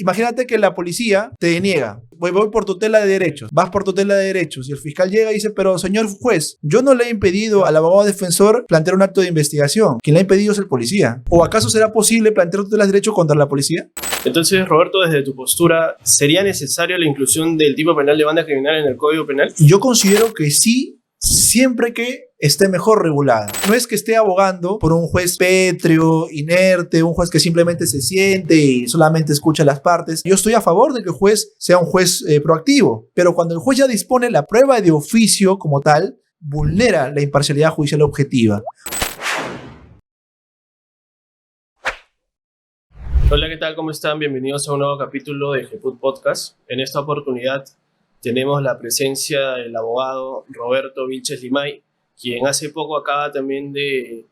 imagínate que la policía te deniega. Voy por tutela de derechos. Vas por tutela de derechos. Y el fiscal llega y dice, pero señor juez, yo no le he impedido al abogado defensor plantear un acto de investigación. Quien le ha impedido es el policía. ¿O acaso será posible plantear tutelas de derechos contra la policía? Entonces, Roberto, desde tu postura, ¿sería necesaria la inclusión del tipo penal de banda criminal en el Código Penal? Yo considero que sí, siempre que esté mejor regulada. No es que esté abogando por un juez pétreo, inerte, un juez que simplemente se siente y solamente escucha las partes. Yo estoy a favor de que el juez sea un juez proactivo, pero cuando el juez ya dispone la prueba de oficio como tal, vulnera la imparcialidad judicial objetiva. Hola, ¿qué tal? ¿Cómo están? Bienvenidos a un nuevo capítulo de GEPUT Podcast. En esta oportunidad tenemos la presencia del abogado Roberto Vilches Limay, quien hace poco acaba también de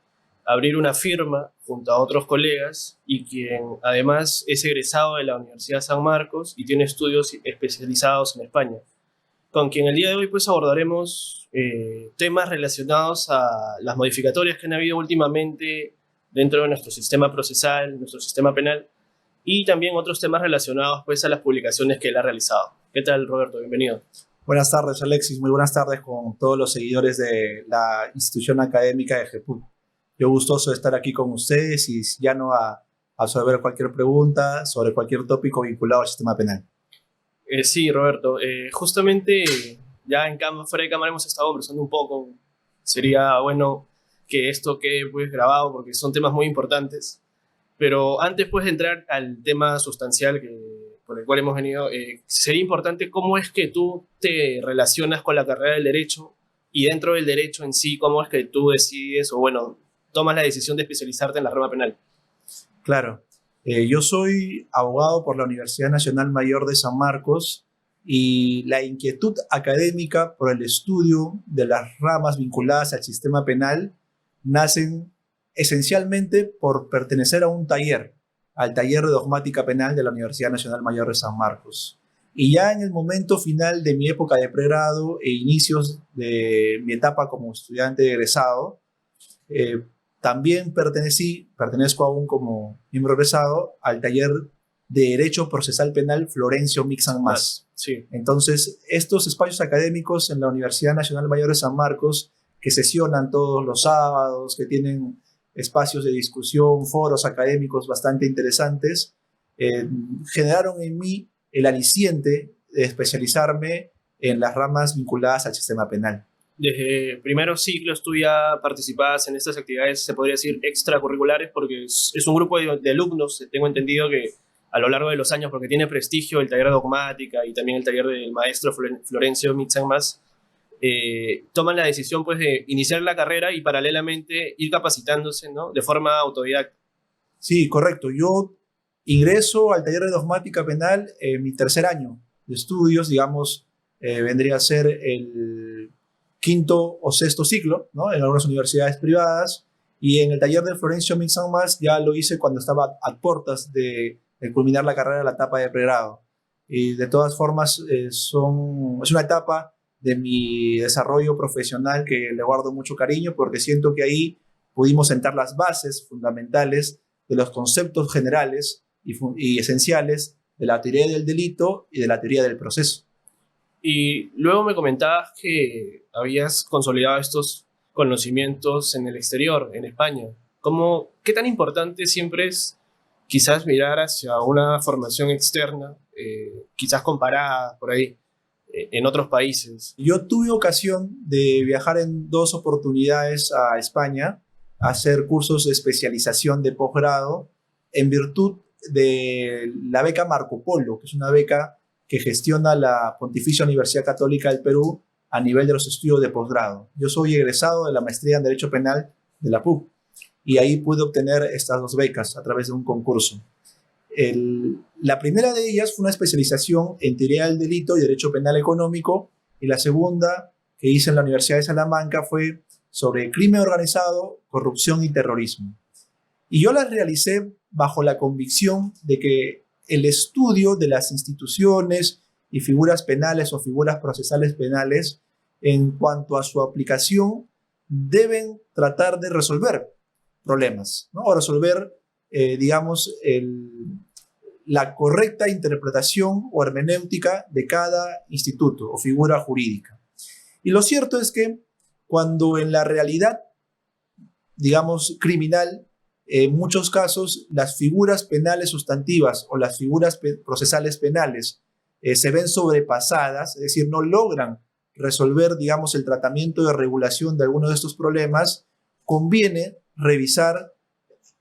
abrir una firma junto a otros colegas y quien además es egresado de la Universidad San Marcos y tiene estudios especializados en España, con quien el día de hoy pues abordaremos temas relacionados a las modificatorias que han habido últimamente dentro de nuestro sistema procesal, nuestro sistema penal, y también otros temas relacionados pues a las publicaciones que él ha realizado. ¿Qué tal, Roberto? Bienvenido. Buenas tardes, Alexis. Muy buenas tardes con todos los seguidores de la institución académica de GEPUT. Yo gustoso de estar aquí con ustedes y ya no a resolver cualquier pregunta sobre cualquier tópico vinculado al sistema penal. Sí, Roberto. Justamente ya fuera de cámara hemos estado conversando un poco. Sería bueno que esto quede pues grabado porque son temas muy importantes. Pero antes pues de entrar al tema sustancial por el cual hemos venido, sería importante cómo es que tú te relacionas con la carrera del derecho y dentro del derecho en sí, cómo es que tú decides o bueno, tomas la decisión de especializarte en la rama penal. Claro, yo soy abogado por la Universidad Nacional Mayor de San Marcos y la inquietud académica por el estudio de las ramas vinculadas al sistema penal nacen esencialmente por pertenecer a un taller, al taller de dogmática penal de la Universidad Nacional Mayor de San Marcos. Y ya en el momento final de mi época de pregrado e inicios de mi etapa como estudiante egresado, también pertenezco aún como miembro egresado al taller de Derecho Procesal Penal Florencio Mixan Mas. Sí. Entonces, estos espacios académicos en la Universidad Nacional Mayor de San Marcos, que sesionan todos los sábados, que tienen espacios de discusión, foros académicos bastante interesantes, generaron en mí el aliciente de especializarme en las ramas vinculadas al sistema penal. Desde primeros ciclos tú ya participabas en estas actividades, se podría decir extracurriculares, porque es un grupo de alumnos, tengo entendido que a lo largo de los años, porque tiene prestigio el taller de dogmática y también el taller del maestro Florencio Mixan Mas, toman la decisión pues, de iniciar la carrera y paralelamente ir capacitándose, ¿no? De forma autodidacta. Sí, correcto. Yo ingreso al taller de dogmática penal en mi tercer año de estudios, digamos, vendría a ser el quinto o sexto ciclo, ¿no? En algunas universidades privadas, y en el taller de Florencio Mixan Mas ya lo hice cuando estaba a puertas de culminar la carrera, la etapa de pregrado. Y de todas formas es una etapa de mi desarrollo profesional que le guardo mucho cariño porque siento que ahí pudimos sentar las bases fundamentales de los conceptos generales y esenciales de la teoría del delito y de la teoría del proceso. Y luego me comentabas que habías consolidado estos conocimientos en el exterior, en España. ¿Qué tan importante siempre es quizás mirar hacia una formación externa, quizás comparada por ahí, en otros países? Yo tuve ocasión de viajar en 2 oportunidades a España a hacer cursos de especialización de posgrado en virtud de la beca Marco Polo, que es una beca que gestiona la Pontificia Universidad Católica del Perú a nivel de los estudios de posgrado. Yo soy egresado de la maestría en Derecho Penal de la PUC y ahí pude obtener estas 2 becas a través de un concurso. La primera de ellas fue una especialización en teoría del delito y derecho penal económico, y la segunda que hice en la Universidad de Salamanca fue sobre crimen organizado, corrupción y terrorismo. Y yo las realicé bajo la convicción de que el estudio de las instituciones y figuras penales o figuras procesales penales en cuanto a su aplicación deben tratar de resolver problemas, ¿no? O resolver, digamos, la correcta interpretación o hermenéutica de cada instituto o figura jurídica. Y lo cierto es que cuando en la realidad, digamos, criminal, en muchos casos las figuras penales sustantivas o las figuras procesales penales se ven sobrepasadas, es decir, no logran resolver, digamos, el tratamiento de regulación de algunos de estos problemas, conviene revisar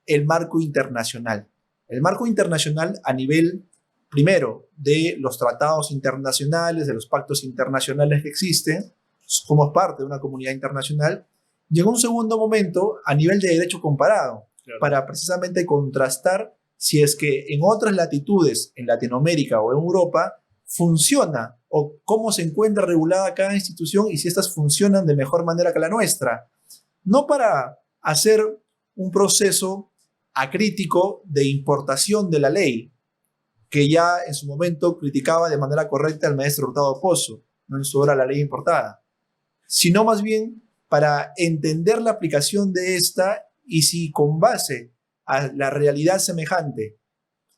el marco internacional. El marco internacional a nivel, primero, de los tratados internacionales, de los pactos internacionales que existen, somos parte de una comunidad internacional, y en un segundo momento, a nivel de derecho comparado, claro, para precisamente contrastar si es que en otras latitudes, en Latinoamérica o en Europa, funciona o cómo se encuentra regulada cada institución y si estas funcionan de mejor manera que la nuestra. No para hacer un proceso acrítico de importación de la ley, que ya en su momento criticaba de manera correcta el maestro Hurtado Pozo, no en su obra La Ley Importada, sino más bien para entender la aplicación de esta y si con base a la realidad semejante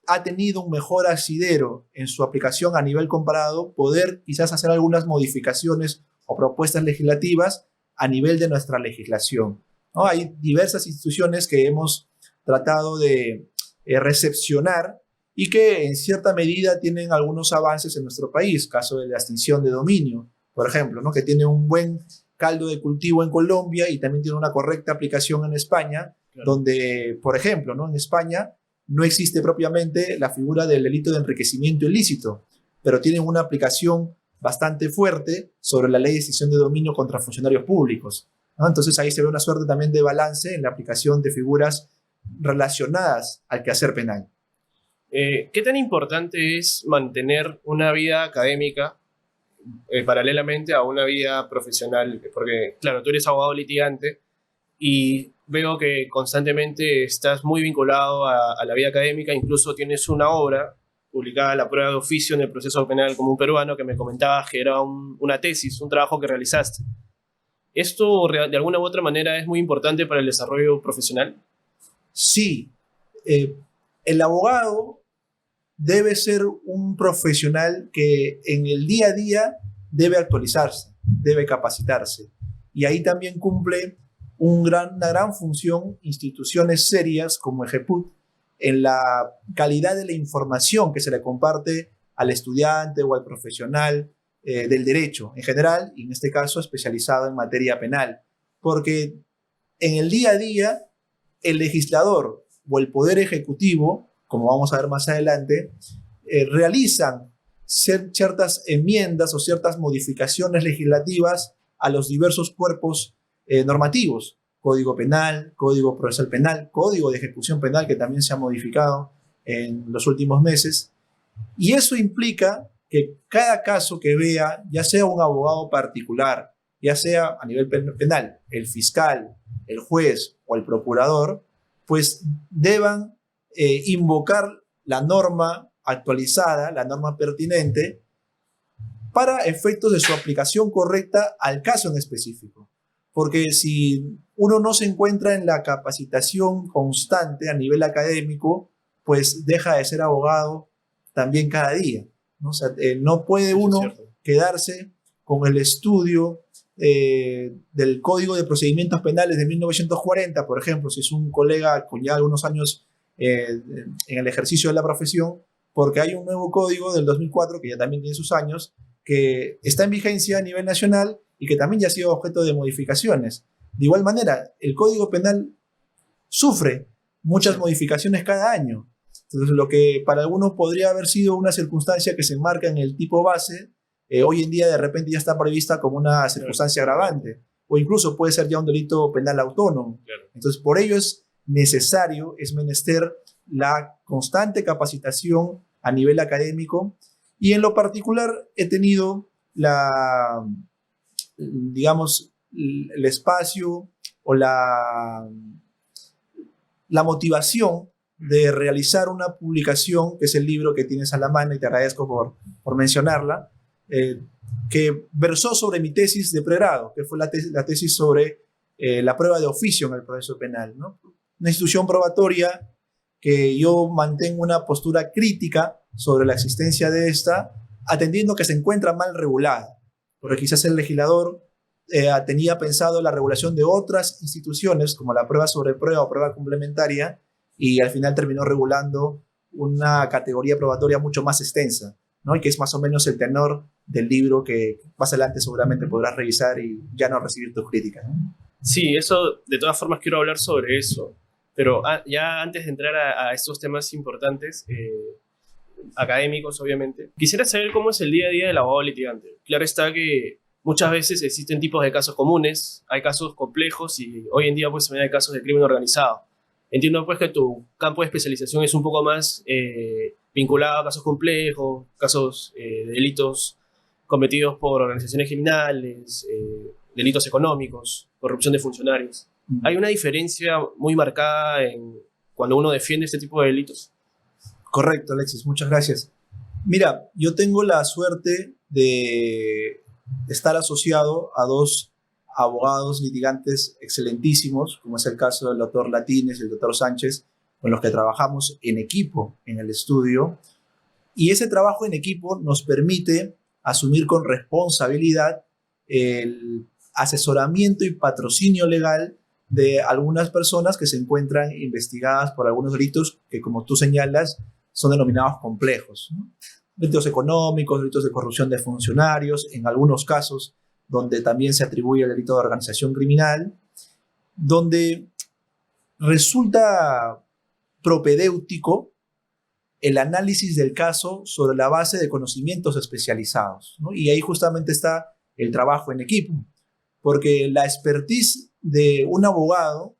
ha tenido un mejor asidero en su aplicación a nivel comparado, poder quizás hacer algunas modificaciones o propuestas legislativas a nivel de nuestra legislación, ¿no? Hay diversas instituciones que hemos tratado de recepcionar y que en cierta medida tienen algunos avances en nuestro país, caso de la extinción de dominio, por ejemplo, ¿no? Que tiene un buen caldo de cultivo en Colombia y también tiene una correcta aplicación en España, claro, donde, por ejemplo, ¿no? En España no existe propiamente la figura del delito de enriquecimiento ilícito, pero tienen una aplicación bastante fuerte sobre la ley de extinción de dominio contra funcionarios públicos, ¿no? Entonces ahí se ve una suerte también de balance en la aplicación de figuras relacionadas al quehacer penal. ¿Qué tan importante es mantener una vida académica paralelamente a una vida profesional? Porque, claro, tú eres abogado litigante y veo que constantemente estás muy vinculado a la vida académica, incluso tienes una obra publicada, La prueba de oficio en el proceso penal común peruano, que me comentabas que era una tesis, un trabajo que realizaste. ¿Esto de alguna u otra manera es muy importante para el desarrollo profesional? Sí, el abogado debe ser un profesional que en el día a día debe actualizarse, debe capacitarse. Y ahí también cumple una gran función instituciones serias como EGEPUT en la calidad de la información que se le comparte al estudiante o al profesional del derecho en general, y en este caso especializado en materia penal. Porque en el día a día, el legislador o el poder ejecutivo, como vamos a ver más adelante, realizan ciertas enmiendas o ciertas modificaciones legislativas a los diversos cuerpos normativos, Código Penal, Código Procesal Penal, Código de Ejecución Penal, que también se ha modificado en los últimos meses. Y eso implica que cada caso que vea, ya sea un abogado particular, ya sea a nivel penal, el fiscal, el juez o el procurador, pues deban invocar la norma actualizada, la norma pertinente, para efectos de su aplicación correcta al caso en específico. Porque si uno no se encuentra en la capacitación constante a nivel académico, pues deja de ser abogado también cada día, ¿no? O sea, no puede uno quedarse con el estudio del Código de Procedimientos Penales de 1940, por ejemplo, si es un colega con ya algunos años en el ejercicio de la profesión, porque hay un nuevo código del 2004, que ya también tiene sus años, que está en vigencia a nivel nacional y que también ya ha sido objeto de modificaciones. De igual manera, el Código Penal sufre muchas modificaciones cada año. Entonces, lo que para algunos podría haber sido una circunstancia que se enmarca en el tipo base, hoy en día de repente ya está prevista como una circunstancia agravante, o incluso puede ser ya un delito penal autónomo. Entonces, por ello es necesario, es menester la constante capacitación a nivel académico, y en lo particular he tenido digamos, el espacio o la motivación de realizar una publicación, que es el libro que tienes a la mano, y te agradezco por mencionarla, que versó sobre mi tesis de pregrado, que fue la tesis sobre la prueba de oficio en el proceso penal, ¿no? Una institución probatoria que yo mantengo una postura crítica sobre la existencia de esta, atendiendo que se encuentra mal regulada, porque quizás el legislador tenía pensado la regulación de otras instituciones, como la prueba sobre prueba o prueba complementaria, y al final terminó regulando una categoría probatoria mucho más extensa, ¿no? Y que es más o menos el tenor del libro que más adelante seguramente podrás revisar y ya no recibir tus críticas, ¿no? Sí, eso, de todas formas quiero hablar sobre eso, pero ya antes de entrar a estos temas importantes, académicos obviamente, quisiera saber cómo es el día a día del abogado litigante. Claro está que muchas veces existen tipos de casos comunes, hay casos complejos y hoy en día pues también hay casos de crimen organizado. Entiendo pues que tu campo de especialización es un poco más vinculado a casos complejos, casos de delitos cometidos por organizaciones criminales, delitos económicos, corrupción de funcionarios. ¿Hay una diferencia muy marcada en cuando uno defiende este tipo de delitos? Correcto, Alexis, muchas gracias. Mira, yo tengo la suerte de estar asociado a dos abogados litigantes excelentísimos, como es el caso del doctor Latines y el doctor Sánchez, con los que trabajamos en equipo en el estudio. Y ese trabajo en equipo nos permite asumir con responsabilidad el asesoramiento y patrocinio legal de algunas personas que se encuentran investigadas por algunos delitos que, como tú señalas, son denominados complejos, ¿no? Delitos económicos, delitos de corrupción de funcionarios, en algunos casos donde también se atribuye el delito de organización criminal, donde resulta propedéutico el análisis del caso sobre la base de conocimientos especializados, ¿no? Y ahí justamente está el trabajo en equipo, porque la expertise de un abogado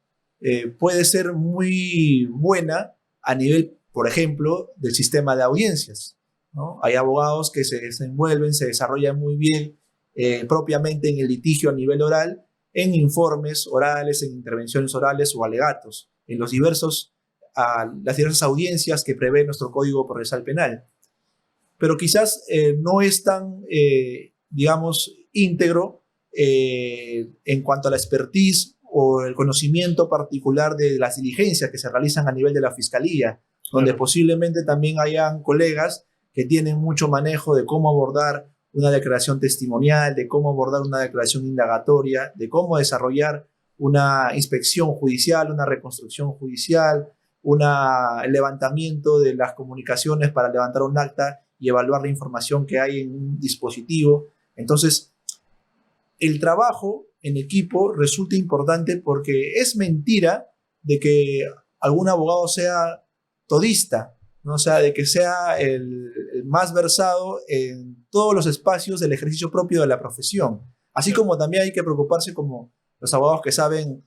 puede ser muy buena a nivel, por ejemplo, del sistema de audiencias, ¿no? Hay abogados que se desenvuelven, se desarrollan muy bien propiamente en el litigio a nivel oral, en informes orales, en intervenciones orales o alegatos, en las diversas audiencias que prevé nuestro Código Procesal Penal. Pero quizás no es tan, digamos, íntegro en cuanto a la expertise o el conocimiento particular de las diligencias que se realizan a nivel de la Fiscalía, donde posiblemente también hayan colegas que tienen mucho manejo de cómo abordar una declaración testimonial, de cómo abordar una declaración indagatoria, de cómo desarrollar una inspección judicial, una reconstrucción judicial, el levantamiento de las comunicaciones para levantar un acta y evaluar la información que hay en un dispositivo. Entonces, el trabajo en equipo resulta importante porque es mentira de que algún abogado sea todista, ¿no? O sea, de que sea el más versado en todos los espacios del ejercicio propio de la profesión. Así como también hay que preocuparse como los abogados que saben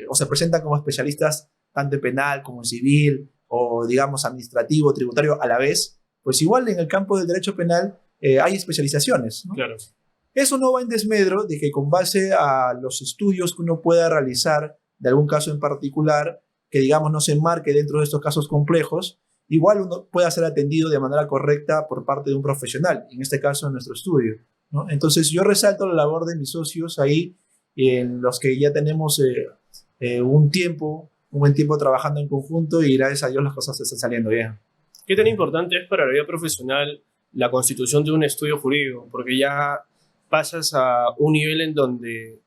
o se presentan como especialistas tanto en penal como en civil o, digamos, administrativo, tributario a la vez, pues igual en el campo del derecho penal hay especializaciones, ¿no? Claro. Eso no va en desmedro de que con base a los estudios que uno pueda realizar de algún caso en particular, que digamos no se enmarque dentro de estos casos complejos, igual uno pueda ser atendido de manera correcta por parte de un profesional, en este caso en nuestro estudio, ¿no? Entonces yo resalto la labor de mis socios ahí, en los que ya tenemos un buen tiempo trabajando en conjunto y gracias a Dios las cosas están saliendo bien. ¿Qué tan importante es para la vida profesional la constitución de un estudio jurídico? Porque ya pasas a un nivel en donde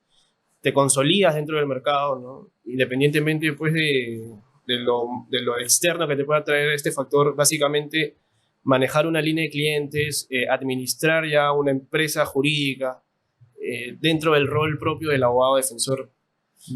te consolidas dentro del mercado, ¿no? Independientemente pues, de lo externo que te pueda traer este factor, básicamente manejar una línea de clientes, administrar ya una empresa jurídica, dentro del rol propio del abogado defensor,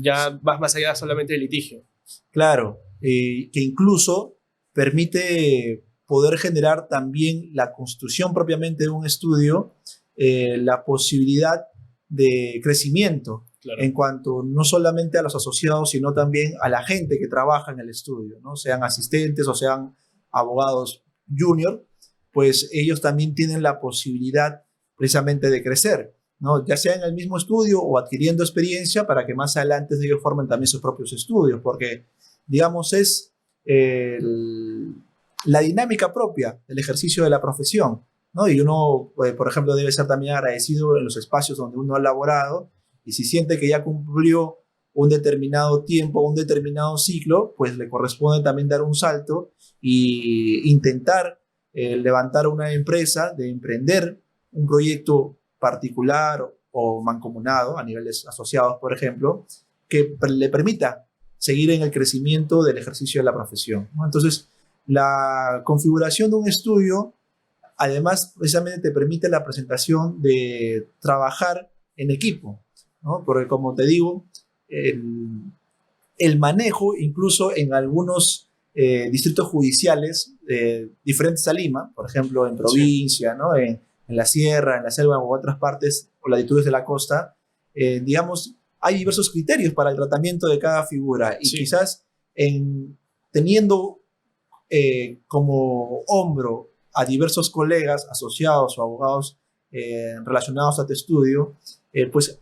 ya vas más allá solamente del litigio. Claro, que incluso permite poder generar también la construcción propiamente de un estudio, la posibilidad de crecimiento, claro, en cuanto no solamente a los asociados, sino también a la gente que trabaja en el estudio, ¿no? Sean asistentes o sean abogados junior, pues ellos también tienen la posibilidad precisamente de crecer, ¿no? Ya sea en el mismo estudio o adquiriendo experiencia para que más adelante ellos formen también sus propios estudios, porque, digamos, es la dinámica propia del ejercicio de la profesión, ¿no? Y uno, por ejemplo, debe ser también agradecido en los espacios donde uno ha laborado y si siente que ya cumplió un determinado tiempo, un determinado ciclo, pues le corresponde también dar un salto y intentar levantar una empresa, de emprender un proyecto particular o mancomunado a niveles asociados, por ejemplo, que le permita seguir en el crecimiento del ejercicio de la profesión, ¿no? Entonces, la configuración de un estudio, además, precisamente te permite la presentación de trabajar en equipo, ¿no? Porque, como te digo, el manejo, incluso en algunos distritos judiciales diferentes a Lima, por ejemplo, en provincia, ¿no? En la sierra, en la selva u otras partes o latitudes de la costa, digamos, hay diversos criterios para el tratamiento de cada figura y quizás teniendo como hombro a diversos colegas, asociados o abogados relacionados a tu estudio, pues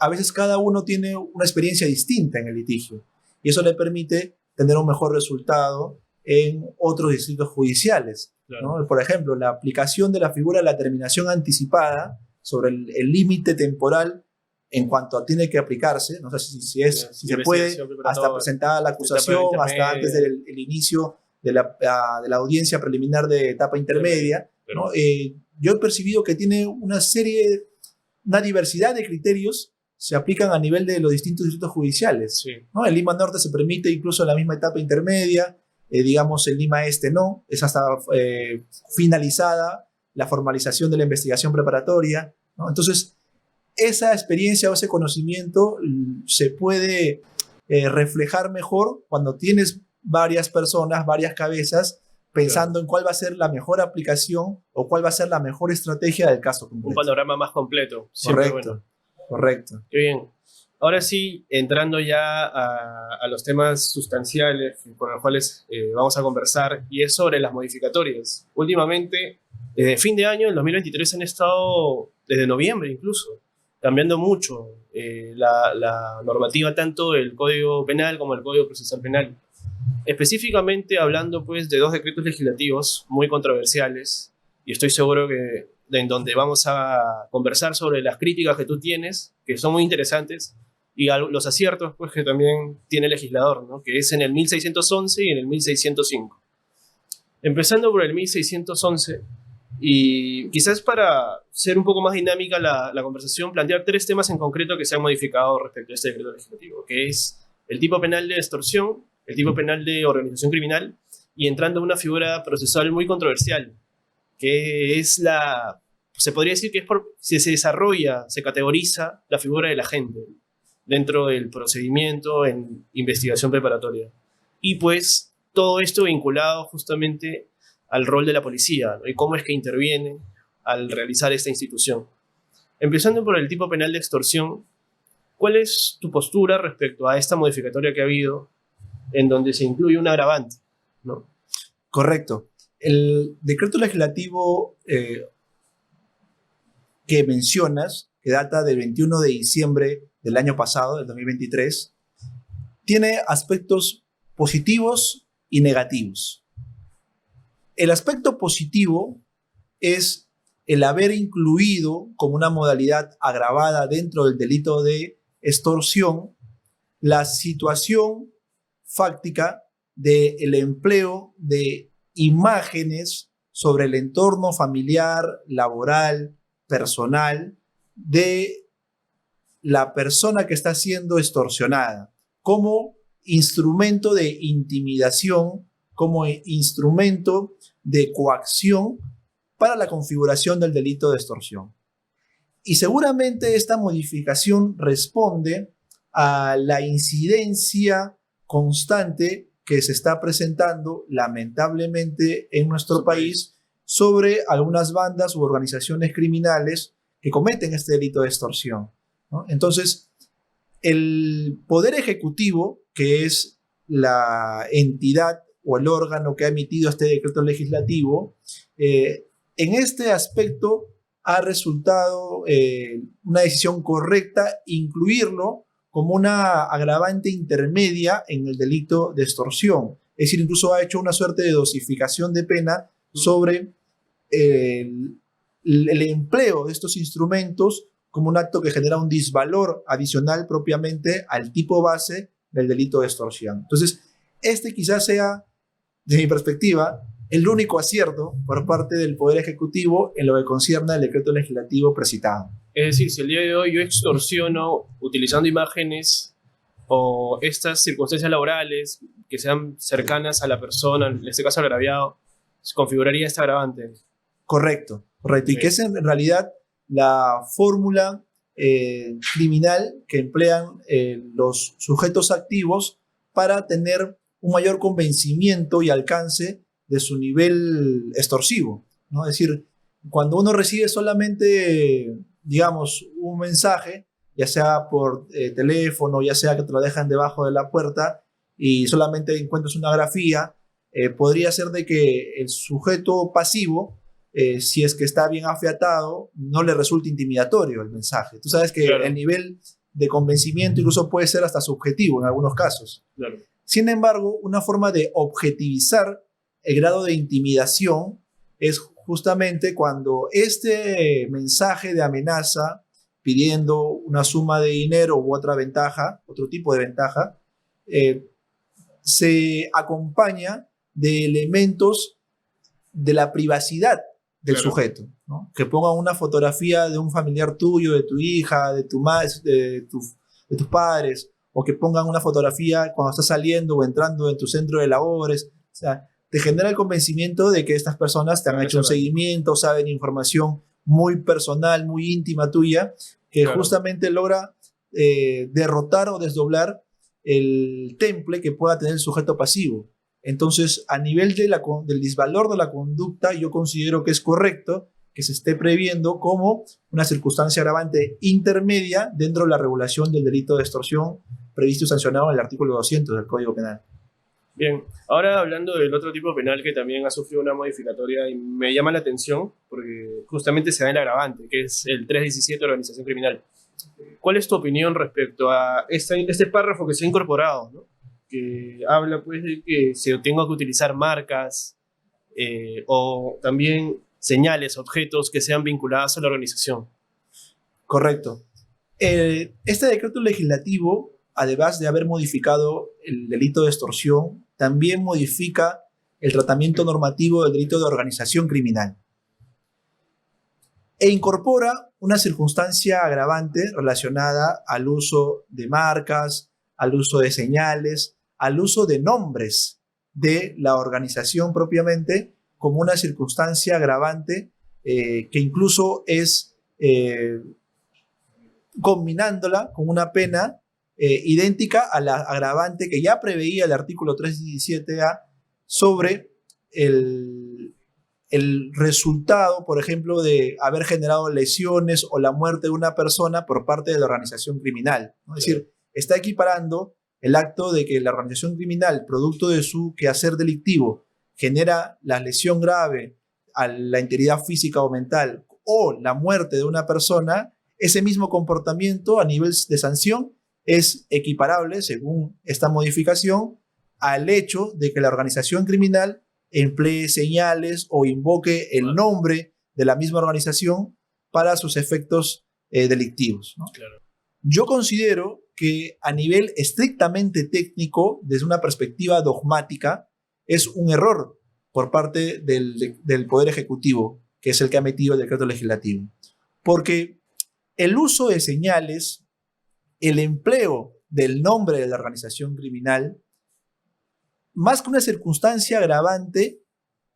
a veces cada uno tiene una experiencia distinta en el litigio y eso le permite tener un mejor resultado en otros distritos judiciales, ¿no? Por ejemplo, la aplicación de la figura de la terminación anticipada sobre el límite temporal en cuanto a tiene que aplicarse, no sé si se puede, hasta presentada la acusación, hasta antes del inicio de la audiencia preliminar de etapa intermedia, ¿no? Yo he percibido que tiene una diversidad de criterios se aplican a nivel de los distintos distritos judiciales, ¿no? En Lima Norte se permite incluso en la misma etapa intermedia, digamos en Lima Este no, es hasta finalizada la formalización de la investigación preparatoria, ¿no? Entonces, esa experiencia o ese conocimiento se puede reflejar mejor cuando tienes varias personas, varias cabezas, pensando en cuál va a ser la mejor aplicación o cuál va a ser la mejor estrategia del caso completo. Un panorama más completo. Correcto, correcto. Qué bien. Ahora sí, entrando ya a los temas sustanciales por los cuales vamos a conversar, y es sobre las modificatorias. Últimamente, desde fin de año, el 2023, han estado, desde noviembre incluso, cambiando mucho la normativa, tanto del Código Penal como el Código Procesal Penal. Específicamente hablando pues de dos decretos legislativos muy controversiales, y estoy seguro que en donde vamos a conversar sobre las críticas que tú tienes, que son muy interesantes, y los aciertos pues que también tiene el legislador, ¿no? Que es en el 1611 y en el 1605. Empezando por el 1611, y quizás para ser un poco más dinámica la conversación, plantear tres temas en concreto que se han modificado respecto a este decreto legislativo, que es el tipo penal de extorsión, el tipo penal de organización criminal, y entrando a una figura procesal muy controversial, que es se podría decir que se desarrolla, se categoriza la figura del agente dentro del procedimiento en investigación preparatoria. Y pues todo esto vinculado justamente al rol de la policía, ¿no? Y cómo es que interviene al realizar esta institución. Empezando por el tipo penal de extorsión, ¿cuál es tu postura respecto a esta modificatoria que ha habido en donde se incluye un agravante, ¿no? Correcto. El decreto legislativo que mencionas, que data del 21 de diciembre del año pasado, del 2023, tiene aspectos positivos y negativos. El aspecto positivo es el haber incluido como una modalidad agravada dentro del delito de extorsión la situación fáctica del empleo de imágenes sobre el entorno familiar, laboral, personal de la persona que está siendo extorsionada, como instrumento de intimidación, como instrumento de coacción para la configuración del delito de extorsión. Y seguramente esta modificación responde a la incidencia constante que se está presentando lamentablemente en nuestro país sobre algunas bandas u organizaciones criminales que cometen este delito de extorsión, ¿no? Entonces, el Poder Ejecutivo, que es la entidad o el órgano que ha emitido este decreto legislativo, en este aspecto ha resultado una decisión correcta incluirlo como una agravante intermedia en el delito de extorsión. Es decir, incluso ha hecho una suerte de dosificación de pena sobre el empleo de estos instrumentos como un acto que genera un disvalor adicional propiamente al tipo base del delito de extorsión. Entonces, este quizás sea, desde mi perspectiva, el único acierto por parte del Poder Ejecutivo en lo que concierne al decreto legislativo precitado. Es decir, si el día de hoy yo extorsiono utilizando imágenes o estas circunstancias laborales que sean cercanas a la persona, en este caso al agraviado, se configuraría esta agravante. Correcto, correcto. Y que es en realidad la fórmula criminal que emplean los sujetos activos para tener un mayor convencimiento y alcance de su nivel extorsivo, ¿no? Es decir, cuando uno recibe solamente, digamos, un mensaje, ya sea por teléfono, ya sea que te lo dejan debajo de la puerta y solamente encuentras una grafía, podría ser de que el sujeto pasivo, si es que está bien afiatado, no le resulte intimidatorio el mensaje. Tú sabes que claro, el nivel de convencimiento incluso puede ser hasta subjetivo en algunos casos. Claro. Sin embargo, una forma de objetivizar el grado de intimidación es justamente cuando este mensaje de amenaza pidiendo una suma de dinero u otra ventaja, otro tipo de ventaja, se acompaña de elementos de la privacidad del claro, sujeto, ¿no? Que pongan una fotografía de un familiar tuyo, de tu hija, de tus padres, o que pongan una fotografía cuando estás saliendo o entrando en tu centro de labores. O sea, te genera el convencimiento de que estas personas te han hecho un seguimiento, saben información muy personal, muy íntima tuya, que claro, justamente logra derrotar o desdoblar el temple que pueda tener el sujeto pasivo. Entonces, a nivel del disvalor de la conducta, yo considero que es correcto que se esté previendo como una circunstancia agravante intermedia dentro de la regulación del delito de extorsión previsto y sancionado en el artículo 200 del Código Penal. Bien, ahora hablando del otro tipo penal que también ha sufrido una modificatoria y me llama la atención porque justamente se da el agravante, que es el 317 de organización criminal. ¿Cuál es tu opinión respecto a este párrafo que se ha incorporado, ¿no? Que habla pues de que se tenga que utilizar marcas o también señales, objetos que sean vinculados a la organización? Correcto. Este decreto legislativo, además de haber modificado el delito de extorsión, también modifica el tratamiento normativo del delito de organización criminal e incorpora una circunstancia agravante relacionada al uso de marcas, al uso de señales, al uso de nombres de la organización propiamente como una circunstancia agravante que incluso es combinándola con una pena idéntica a la agravante que ya preveía el artículo 317A sobre el resultado, por ejemplo, de haber generado lesiones o la muerte de una persona por parte de la organización criminal, ¿no? Es decir, está equiparando el acto de que la organización criminal, producto de su quehacer delictivo, genera la lesión grave a la integridad física o mental o la muerte de una persona. Ese mismo comportamiento a nivel de sanción es equiparable, según esta modificación, al hecho de que la organización criminal emplee señales o invoque el nombre de la misma organización para sus efectos delictivos, ¿no? Claro. Yo considero que a nivel estrictamente técnico, desde una perspectiva dogmática, es un error por parte del Poder Ejecutivo, que es el que ha metido el decreto legislativo. Porque el uso de señales, el empleo del nombre de la organización criminal, más que una circunstancia agravante,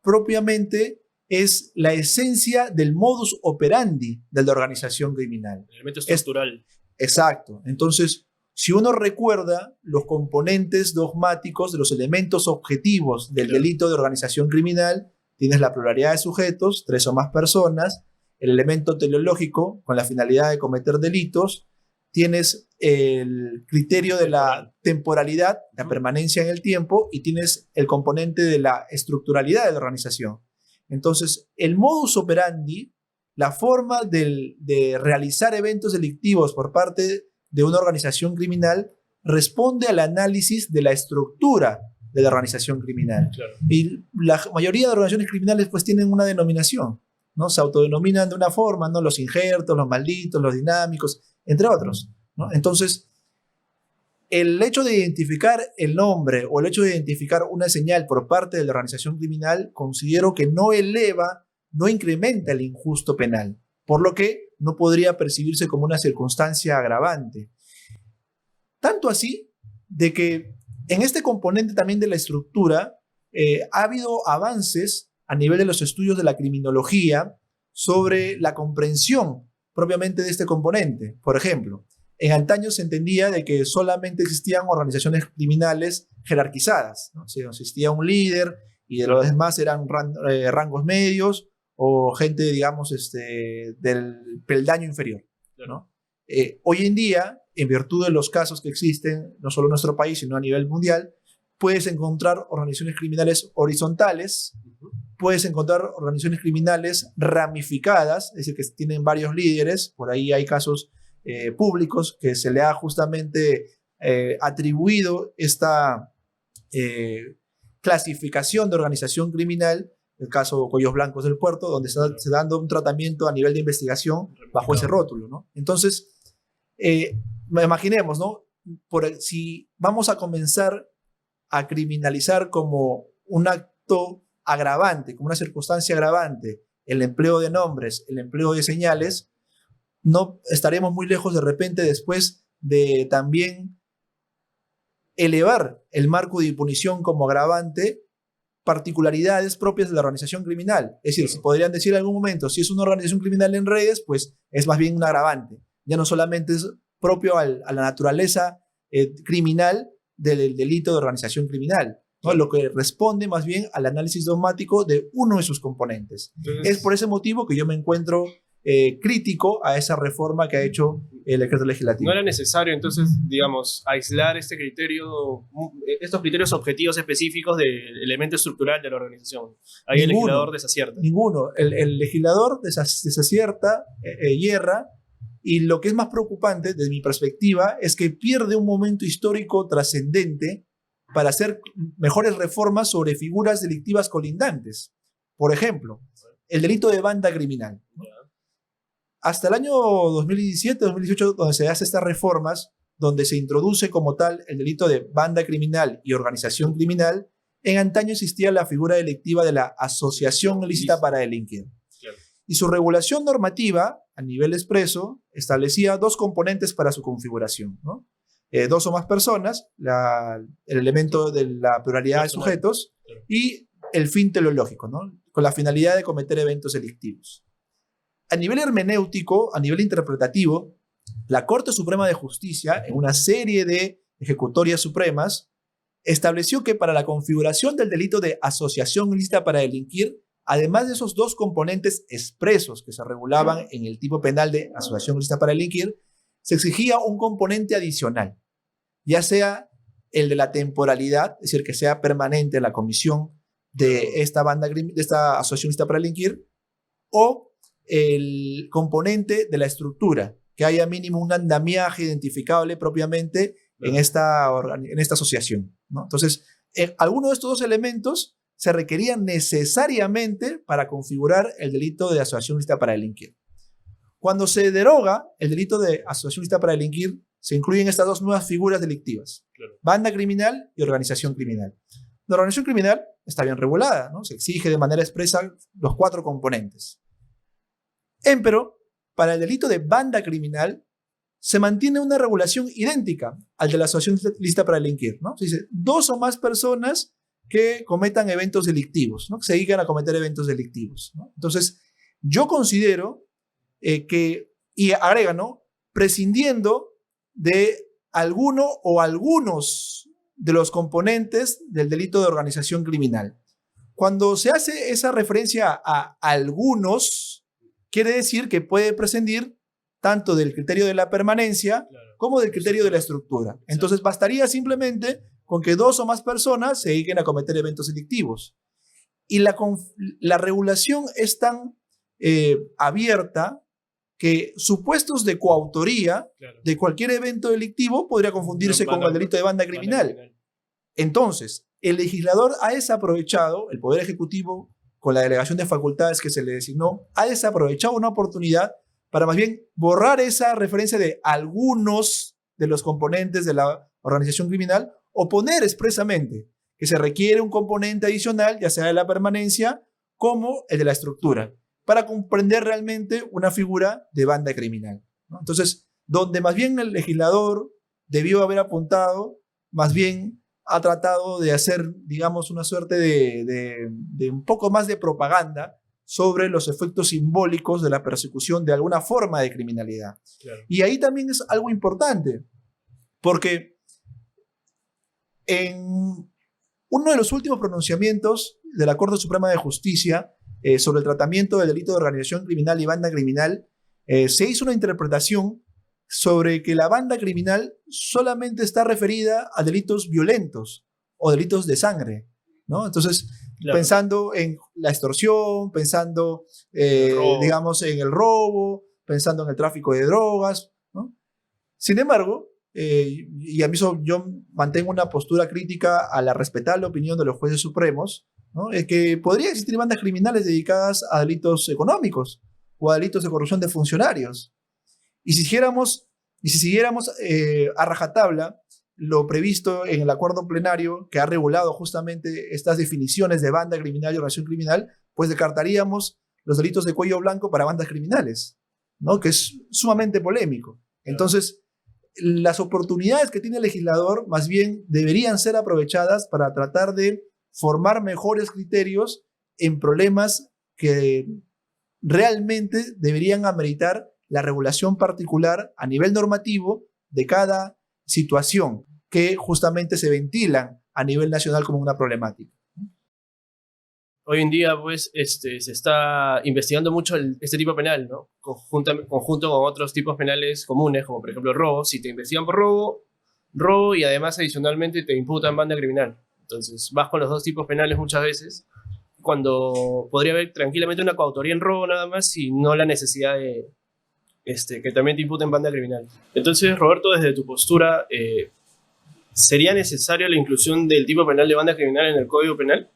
propiamente es la esencia del modus operandi de la organización criminal. El elemento estructural. Exacto. Entonces, si uno recuerda los componentes dogmáticos de los elementos objetivos del delito de organización criminal, tienes la pluralidad de sujetos, 3 o más personas, el elemento teleológico con la finalidad de cometer delitos, tienes el criterio de la temporalidad, la permanencia en el tiempo, y tienes el componente de la estructuralidad de la organización. Entonces, el modus operandi, la forma de realizar eventos delictivos por parte de una organización criminal, responde al análisis de la estructura de la organización criminal. Claro. Y la mayoría de organizaciones criminales pues tienen una denominación. ¿no? Se autodenominan de una forma, ¿no? Los injertos, los malditos, los dinámicos, entre otros, ¿no? Entonces, el hecho de identificar el nombre o el hecho de identificar una señal por parte de la organización criminal, considero que no eleva, no incrementa el injusto penal, por lo que no podría percibirse como una circunstancia agravante. Tanto así de que en este componente también de la estructura ha habido avances a nivel de los estudios de la criminología sobre la comprensión propiamente de este componente. Por ejemplo, en antaño se entendía de que solamente existían organizaciones criminales jerarquizadas, ¿no? O sea, existía un líder y de los demás eran rangos medios o gente, digamos, del peldaño inferior, ¿no? Hoy en día, en virtud de los casos que existen, no solo en nuestro país, sino a nivel mundial, puedes encontrar organizaciones criminales horizontales, puedes encontrar organizaciones criminales ramificadas, es decir, que tienen varios líderes. Por ahí hay casos públicos que se le ha justamente atribuido esta clasificación de organización criminal, el caso Cuellos Blancos del Puerto, donde se está dando un tratamiento a nivel de investigación bajo ese rótulo, ¿no? Entonces, imaginemos, ¿no? Si vamos a comenzar a criminalizar como un acto agravante, como una circunstancia agravante, el empleo de nombres, el empleo de señales, no estaremos muy lejos de repente después de también elevar el marco de impunición como agravante particularidades propias de la organización criminal. Es decir, si podrían decir en algún momento, si es una organización criminal en redes, pues es más bien un agravante. Ya no solamente es propio a la naturaleza criminal del delito de organización criminal, ¿no? Lo que responde más bien al análisis dogmático de uno de sus componentes. Es por ese motivo que yo me encuentro crítico a esa reforma que ha hecho el decreto legislativo. No era necesario, entonces, digamos, aislar este criterio, estos criterios objetivos específicos del elemento estructural de la organización. Ahí el legislador desacierta. Ninguno. El legislador desacierta, hierra, y lo que es más preocupante, desde mi perspectiva, es que pierde un momento histórico trascendente para hacer mejores reformas sobre figuras delictivas colindantes. Por ejemplo, el delito de banda criminal, ¿no? Hasta el año 2017-2018, donde se hacen estas reformas, donde se introduce como tal el delito de banda criminal y organización criminal, en antaño existía la figura delictiva de la asociación ilícita para delinquir. Claro. Y su regulación normativa, a nivel expreso, establecía dos componentes para su configuración, ¿no? Dos o más personas, el elemento de la pluralidad de sujetos, y el fin teleológico, ¿no? Con la finalidad de cometer eventos delictivos. A nivel hermenéutico, a nivel interpretativo, la Corte Suprema de Justicia, en una serie de ejecutorias supremas, estableció que para la configuración del delito de asociación ilícita para delinquir, además de esos dos componentes expresos que se regulaban en el tipo penal de asociación ilícita para delinquir, se exigía un componente adicional, ya sea el de la temporalidad, es decir, que sea permanente la comisión de esta asociación ilícita para delinquir, o el componente de la estructura, que haya mínimo un andamiaje identificable propiamente en esta asociación, ¿no? Entonces, alguno de estos dos elementos se requerían necesariamente para configurar el delito de asociación ilícita para delinquir. Cuando se deroga el delito de asociación ilícita para delinquir, se incluyen estas dos nuevas figuras delictivas, claro: banda criminal y organización criminal. La organización criminal está bien regulada, ¿no? Se exige de manera expresa los cuatro componentes. Empero, para el delito de banda criminal, se mantiene una regulación idéntica al de la asociación ilícita para delinquir, ¿no? Se dice, dos o más personas que cometan eventos delictivos, ¿no? Que se dedican a cometer eventos delictivos, ¿no? Entonces, yo considero y agrega, ¿no? Prescindiendo de alguno o algunos de los componentes del delito de organización criminal. Cuando se hace esa referencia a algunos, quiere decir que puede prescindir tanto del criterio de la permanencia, claro, como del criterio de la estructura. Entonces bastaría simplemente con que dos o más personas se dediquen a cometer eventos delictivos. Y la regulación es tan abierta que supuestos de coautoría, claro, de cualquier evento delictivo podría confundirse con el delito de banda criminal. Entonces, el legislador ha desaprovechado, el Poder Ejecutivo con la delegación de facultades que se le designó, ha desaprovechado una oportunidad para más bien borrar esa referencia de algunos de los componentes de la organización criminal o poner expresamente que se requiere un componente adicional, ya sea de la permanencia como el de la estructura, para comprender realmente una figura de banda criminal, ¿no? Entonces, donde más bien el legislador debió haber apuntado, más bien ha tratado de hacer, digamos, una suerte de un poco más de propaganda sobre los efectos simbólicos de la persecución de alguna forma de criminalidad. Claro. Y ahí también es algo importante, porque en uno de los últimos pronunciamientos de la Corte Suprema de Justicia sobre el tratamiento del delito de organización criminal y banda criminal, se hizo una interpretación sobre que la banda criminal solamente está referida a delitos violentos o delitos de sangre, ¿no? Entonces, claro, pensando en la extorsión, pensando, digamos, en el robo, pensando en el tráfico de drogas, ¿no? Sin embargo, y a mí yo mantengo una postura crítica a la respetable opinión de los jueces supremos, ¿no? Es que podría existir bandas criminales dedicadas a delitos económicos o a delitos de corrupción de funcionarios. Y si siguiéramos a rajatabla lo previsto en el acuerdo plenario que ha regulado justamente estas definiciones de banda criminal y organización criminal, pues descartaríamos los delitos de cuello blanco para bandas criminales, ¿no? Que es sumamente polémico. Entonces, las oportunidades que tiene el legislador más bien deberían ser aprovechadas para tratar de formar mejores criterios en problemas que realmente deberían ameritar la regulación particular a nivel normativo de cada situación que justamente se ventilan a nivel nacional como una problemática. Hoy en día, pues, se está investigando mucho este tipo penal, ¿no? Conjunto con otros tipos penales comunes, como por ejemplo robo. Si te investigan por robo y además adicionalmente te imputan banda criminal. Entonces vas con los dos tipos penales muchas veces, cuando podría haber tranquilamente una coautoría en robo nada más y no la necesidad de que también te imputen banda criminal. Entonces, Roberto, desde tu postura, ¿sería necesaria la inclusión del tipo penal de banda criminal en el Código Penal?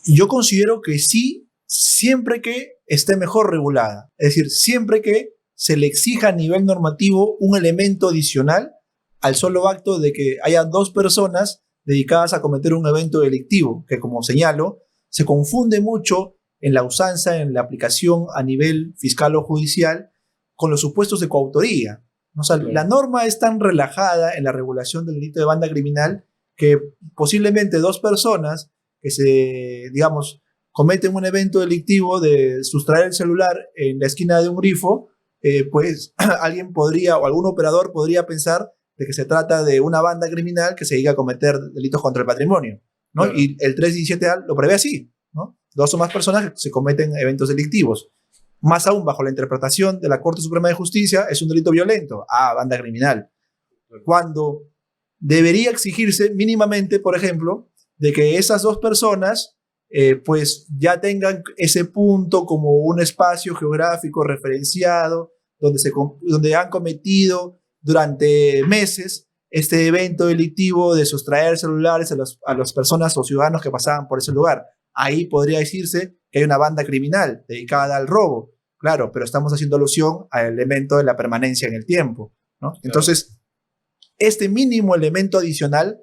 Yo considero que sí, siempre que esté mejor regulada. Es decir, siempre que se le exija a nivel normativo un elemento adicional al solo acto de que haya dos personas dedicadas a cometer un evento delictivo, que como señalo, se confunde mucho en la usanza, en la aplicación a nivel fiscal o judicial con los supuestos de coautoría. O sea, la norma es tan relajada en la regulación del delito de banda criminal que posiblemente dos personas que digamos, cometen un evento delictivo de sustraer el celular en la esquina de un grifo, pues alguien podría, o algún operador podría pensar de que se trata de una banda criminal que se dedica a cometer delitos contra el patrimonio, ¿no? Claro. Y el 317A lo prevé así, ¿no? Dos o más personas que se cometen eventos delictivos. Más aún, bajo la interpretación de la Corte Suprema de Justicia, es un delito violento. Banda criminal. Cuando debería exigirse mínimamente, por ejemplo, de que esas dos personas pues ya tengan ese punto como un espacio geográfico referenciado donde han cometido durante meses este evento delictivo de sustraer celulares a las personas o ciudadanos que pasaban por ese lugar. Ahí podría decirse que hay una banda criminal dedicada al robo, claro, pero estamos haciendo alusión al elemento de la permanencia en el tiempo, ¿no? Claro. Entonces, este mínimo elemento adicional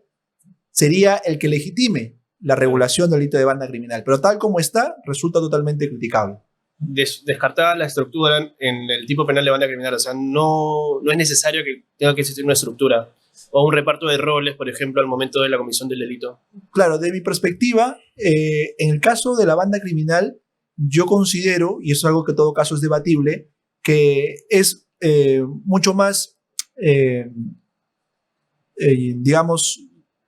sería el que legitime la regulación del delito de banda criminal, pero tal como está, resulta totalmente criticable. Descartada la estructura en el tipo penal de banda criminal, o sea, no es necesario que tenga que existir una estructura o un reparto de roles, por ejemplo, al momento de la comisión del delito. Claro, de mi perspectiva, en el caso de la banda criminal, yo considero, y eso es algo que en todo caso es debatible, que es mucho más, digamos,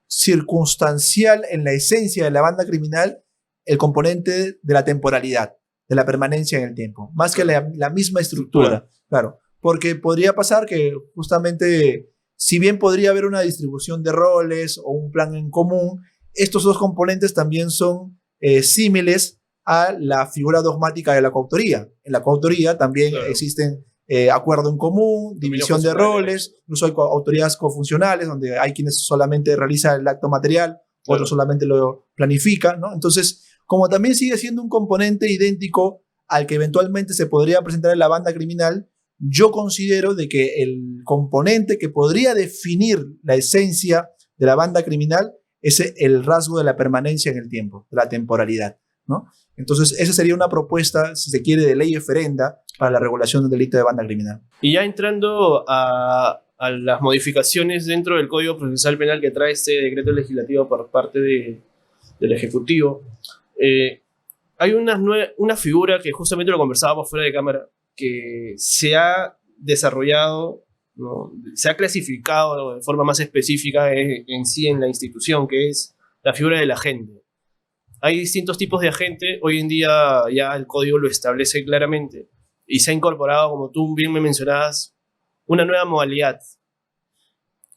circunstancial en la esencia de la banda criminal el componente de la temporalidad, de la permanencia en el tiempo, más que la misma estructura. Claro, porque podría pasar que justamente, si bien podría haber una distribución de roles o un plan en común, estos dos componentes también son símiles a la figura dogmática de la coautoría. En la coautoría también existen acuerdo en común, división de roles, incluso hay autoridades cofuncionales donde hay quienes solamente realizan el acto material, otros solamente lo planifican, ¿no? Entonces, como también sigue siendo un componente idéntico al que eventualmente se podría presentar en la banda criminal, yo considero de que el componente que podría definir la esencia de la banda criminal es el rasgo de la permanencia en el tiempo, de la temporalidad, ¿no? Entonces, esa sería una propuesta, si se quiere, de ley referenda para la regulación del delito de banda criminal. Y ya entrando a las modificaciones dentro del Código Procesal Penal que trae este decreto legislativo por parte del Ejecutivo, hay una figura que justamente lo conversábamos fuera de cámara, que se ha desarrollado, ¿no? Se ha clasificado de forma más específica en sí en la institución, que es la figura del agente. Hay distintos tipos de agente, hoy en día ya el código lo establece claramente y se ha incorporado, como tú bien me mencionabas, una nueva modalidad.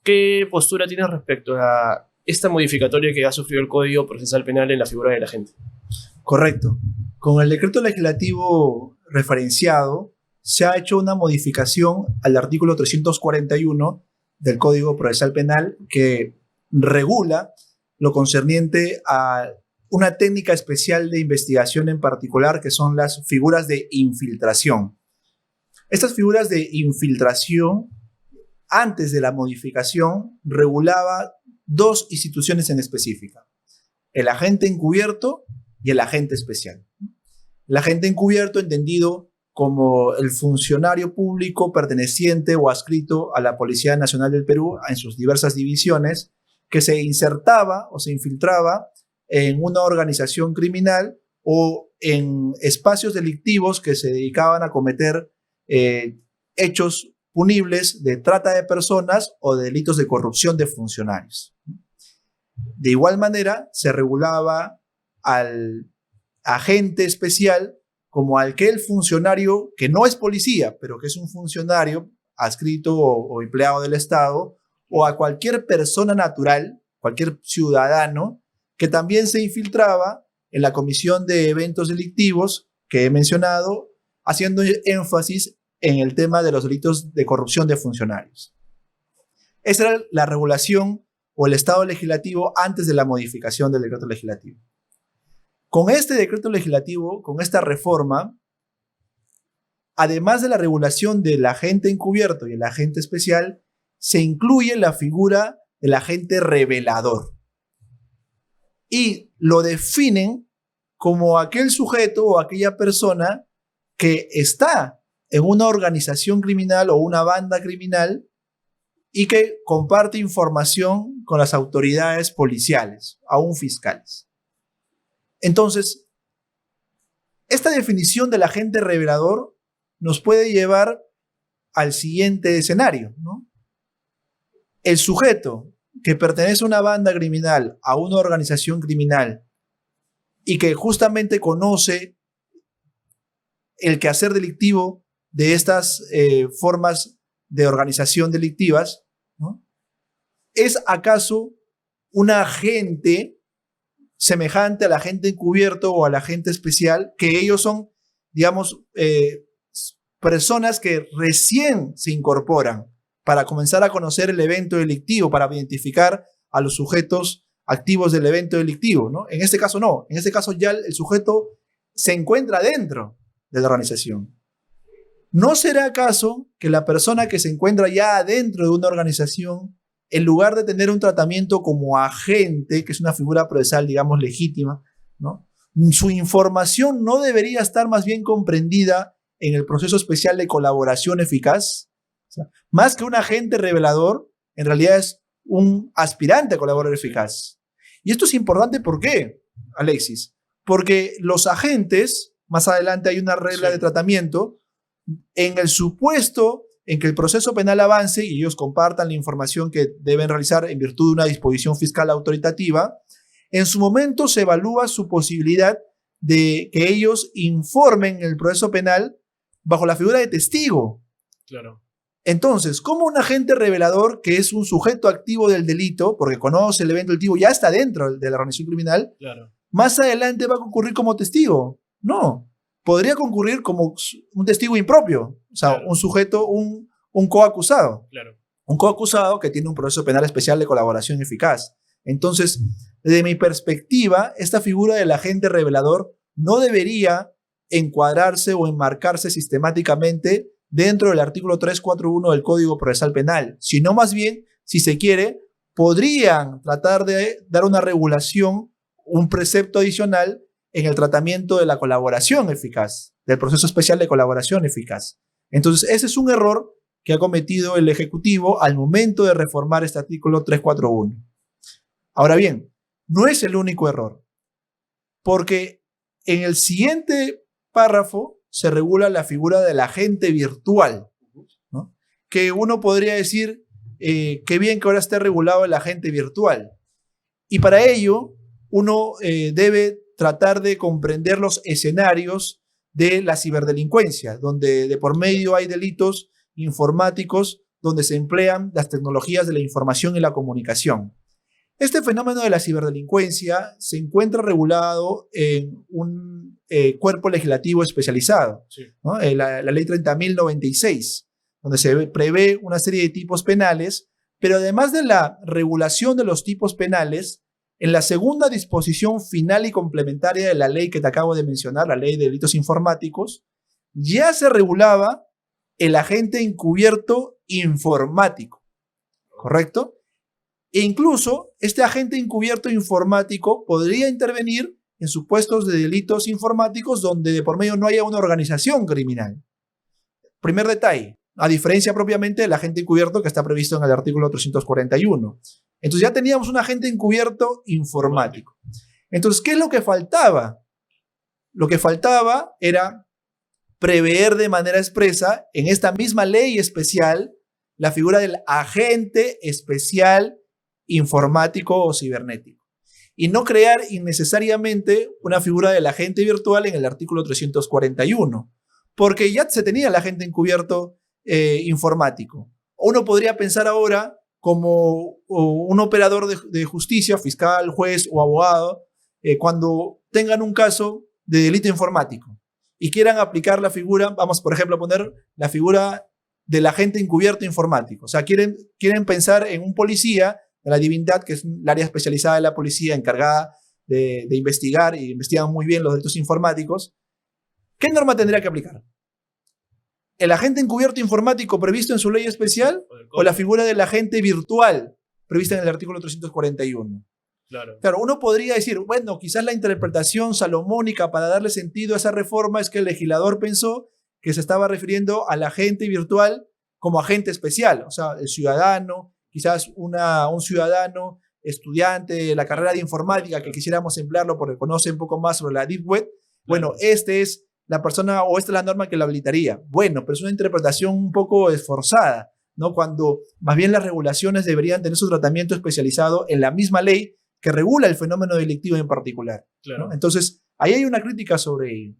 ¿Qué postura tienes respecto a esta modificatoria que ha sufrido el Código Procesal Penal en la figura del agente? Correcto. Con el decreto legislativo referenciado, se ha hecho una modificación al artículo 341 del Código Procesal Penal que regula lo concerniente a una técnica especial de investigación en particular, que son las figuras de infiltración. Estas figuras de infiltración, antes de la modificación, regulaba dos instituciones en específica: el agente encubierto y el agente especial. El agente encubierto, entendido como el funcionario público perteneciente o adscrito a la Policía Nacional del Perú en sus diversas divisiones, que se insertaba o se infiltraba en una organización criminal o en espacios delictivos que se dedicaban a cometer hechos punibles de trata de personas o de delitos de corrupción de funcionarios. De igual manera, se regulaba al agente especial como aquel funcionario que no es policía, pero que es un funcionario adscrito o empleado del Estado, o a cualquier persona natural, cualquier ciudadano, que también se infiltraba en la comisión de eventos delictivos que he mencionado, haciendo énfasis en el tema de los delitos de corrupción de funcionarios. Esa era la regulación o el estado legislativo antes de la modificación del decreto legislativo. Con este decreto legislativo, con esta reforma, además de la regulación del agente encubierto y el agente especial, se incluye la figura del agente revelador. Y lo definen como aquel sujeto o aquella persona que está en una organización criminal o una banda criminal y que comparte información con las autoridades policiales, aún fiscales. Entonces, esta definición del agente revelador nos puede llevar al siguiente escenario, ¿no? El sujeto que pertenece a una banda criminal, a una organización criminal, y que justamente conoce el quehacer delictivo de estas formas de organización delictivas, ¿no? ¿Es acaso un agente semejante al agente encubierto o al agente especial, que ellos son, digamos, personas que recién se incorporan para comenzar a conocer el evento delictivo, para identificar a los sujetos activos del evento delictivo, ¿no? En este caso no, en este caso ya el sujeto se encuentra dentro de la organización. ¿No será acaso que la persona que se encuentra ya dentro de una organización, en lugar de tener un tratamiento como agente, que es una figura procesal, digamos, legítima, ¿no?, su información no debería estar más bien comprendida en el proceso especial de colaboración eficaz? O sea, más que un agente revelador, en realidad es un aspirante a colaborador eficaz. Y esto es importante, ¿por qué, Alexis? Porque los agentes, más adelante hay una regla de tratamiento, en el supuesto en que el proceso penal avance y ellos compartan la información que deben realizar en virtud de una disposición fiscal autoritativa, en su momento se evalúa su posibilidad de que ellos informen el proceso penal bajo la figura de testigo. Claro. Entonces, ¿cómo un agente revelador, que es un sujeto activo del delito, porque conoce el evento delictivo, ya está dentro de la organización criminal, Claro, más adelante va a concurrir como testigo? No. Podría concurrir como un testigo impropio, o sea, claro, un sujeto, un coacusado. Claro. Un coacusado que tiene un proceso penal especial de colaboración eficaz. Entonces, desde mi perspectiva, esta figura del agente revelador no debería encuadrarse o enmarcarse sistemáticamente dentro del artículo 341 del Código Procesal Penal, sino más bien, si se quiere, podrían tratar de dar una regulación, un precepto adicional en el tratamiento de la colaboración eficaz, del proceso especial de colaboración eficaz. Entonces, ese es un error que ha cometido el Ejecutivo al momento de reformar este artículo 341. Ahora bien, no es el único error, porque en el siguiente párrafo se regula la figura del agente virtual, ¿no? Que uno podría decir, qué bien que ahora esté regulado el agente virtual. Y para ello, uno debe tratar de comprender los escenarios de la ciberdelincuencia, donde de por medio hay delitos informáticos, donde se emplean las tecnologías de la información y la comunicación. Este fenómeno de la ciberdelincuencia se encuentra regulado en un cuerpo legislativo especializado, sí, ¿no? La ley 30.096, donde se prevé una serie de tipos penales, pero además de la regulación de los tipos penales, en la segunda disposición final y complementaria de la ley que te acabo de mencionar, la ley de delitos informáticos, ya se regulaba el agente encubierto informático, ¿correcto? E incluso este agente encubierto informático podría intervenir en supuestos de delitos informáticos donde de por medio no haya una organización criminal. Primer detalle, a diferencia propiamente del agente encubierto que está previsto en el artículo 341. Entonces ya teníamos un agente encubierto informático. Entonces, ¿qué es lo que faltaba? Lo que faltaba era prever de manera expresa en esta misma ley especial la figura del agente especial informático o cibernético y no crear innecesariamente una figura del agente virtual en el artículo 341, porque ya se tenía el agente encubierto informático. Uno podría pensar ahora como un operador de justicia, fiscal, juez o abogado, cuando tengan un caso de delito informático y quieran aplicar la figura, vamos por ejemplo a poner la figura del agente encubierto informático. O sea, quieren pensar en un policía de la Divindad, que es el área especializada de la policía encargada de investigar y investigan muy bien los delitos informáticos. ¿Qué norma tendría que aplicar? ¿El agente encubierto informático previsto en su ley especial o la figura del agente virtual prevista en el artículo 341? Claro, uno podría decir, bueno, quizás la interpretación salomónica para darle sentido a esa reforma es que el legislador pensó que se estaba refiriendo al agente virtual como agente especial, o sea, el ciudadano, quizás un ciudadano estudiante de la carrera de informática que quisiéramos emplearlo porque conoce un poco más sobre la Deep Web. Bueno, este es la persona o esta es la norma que lo habilitaría. Bueno, pero es una interpretación un poco esforzada, ¿no? Cuando más bien las regulaciones deberían tener su tratamiento especializado en la misma ley que regula el fenómeno delictivo en particular, claro, ¿no? Entonces, ahí hay una crítica sobre ello.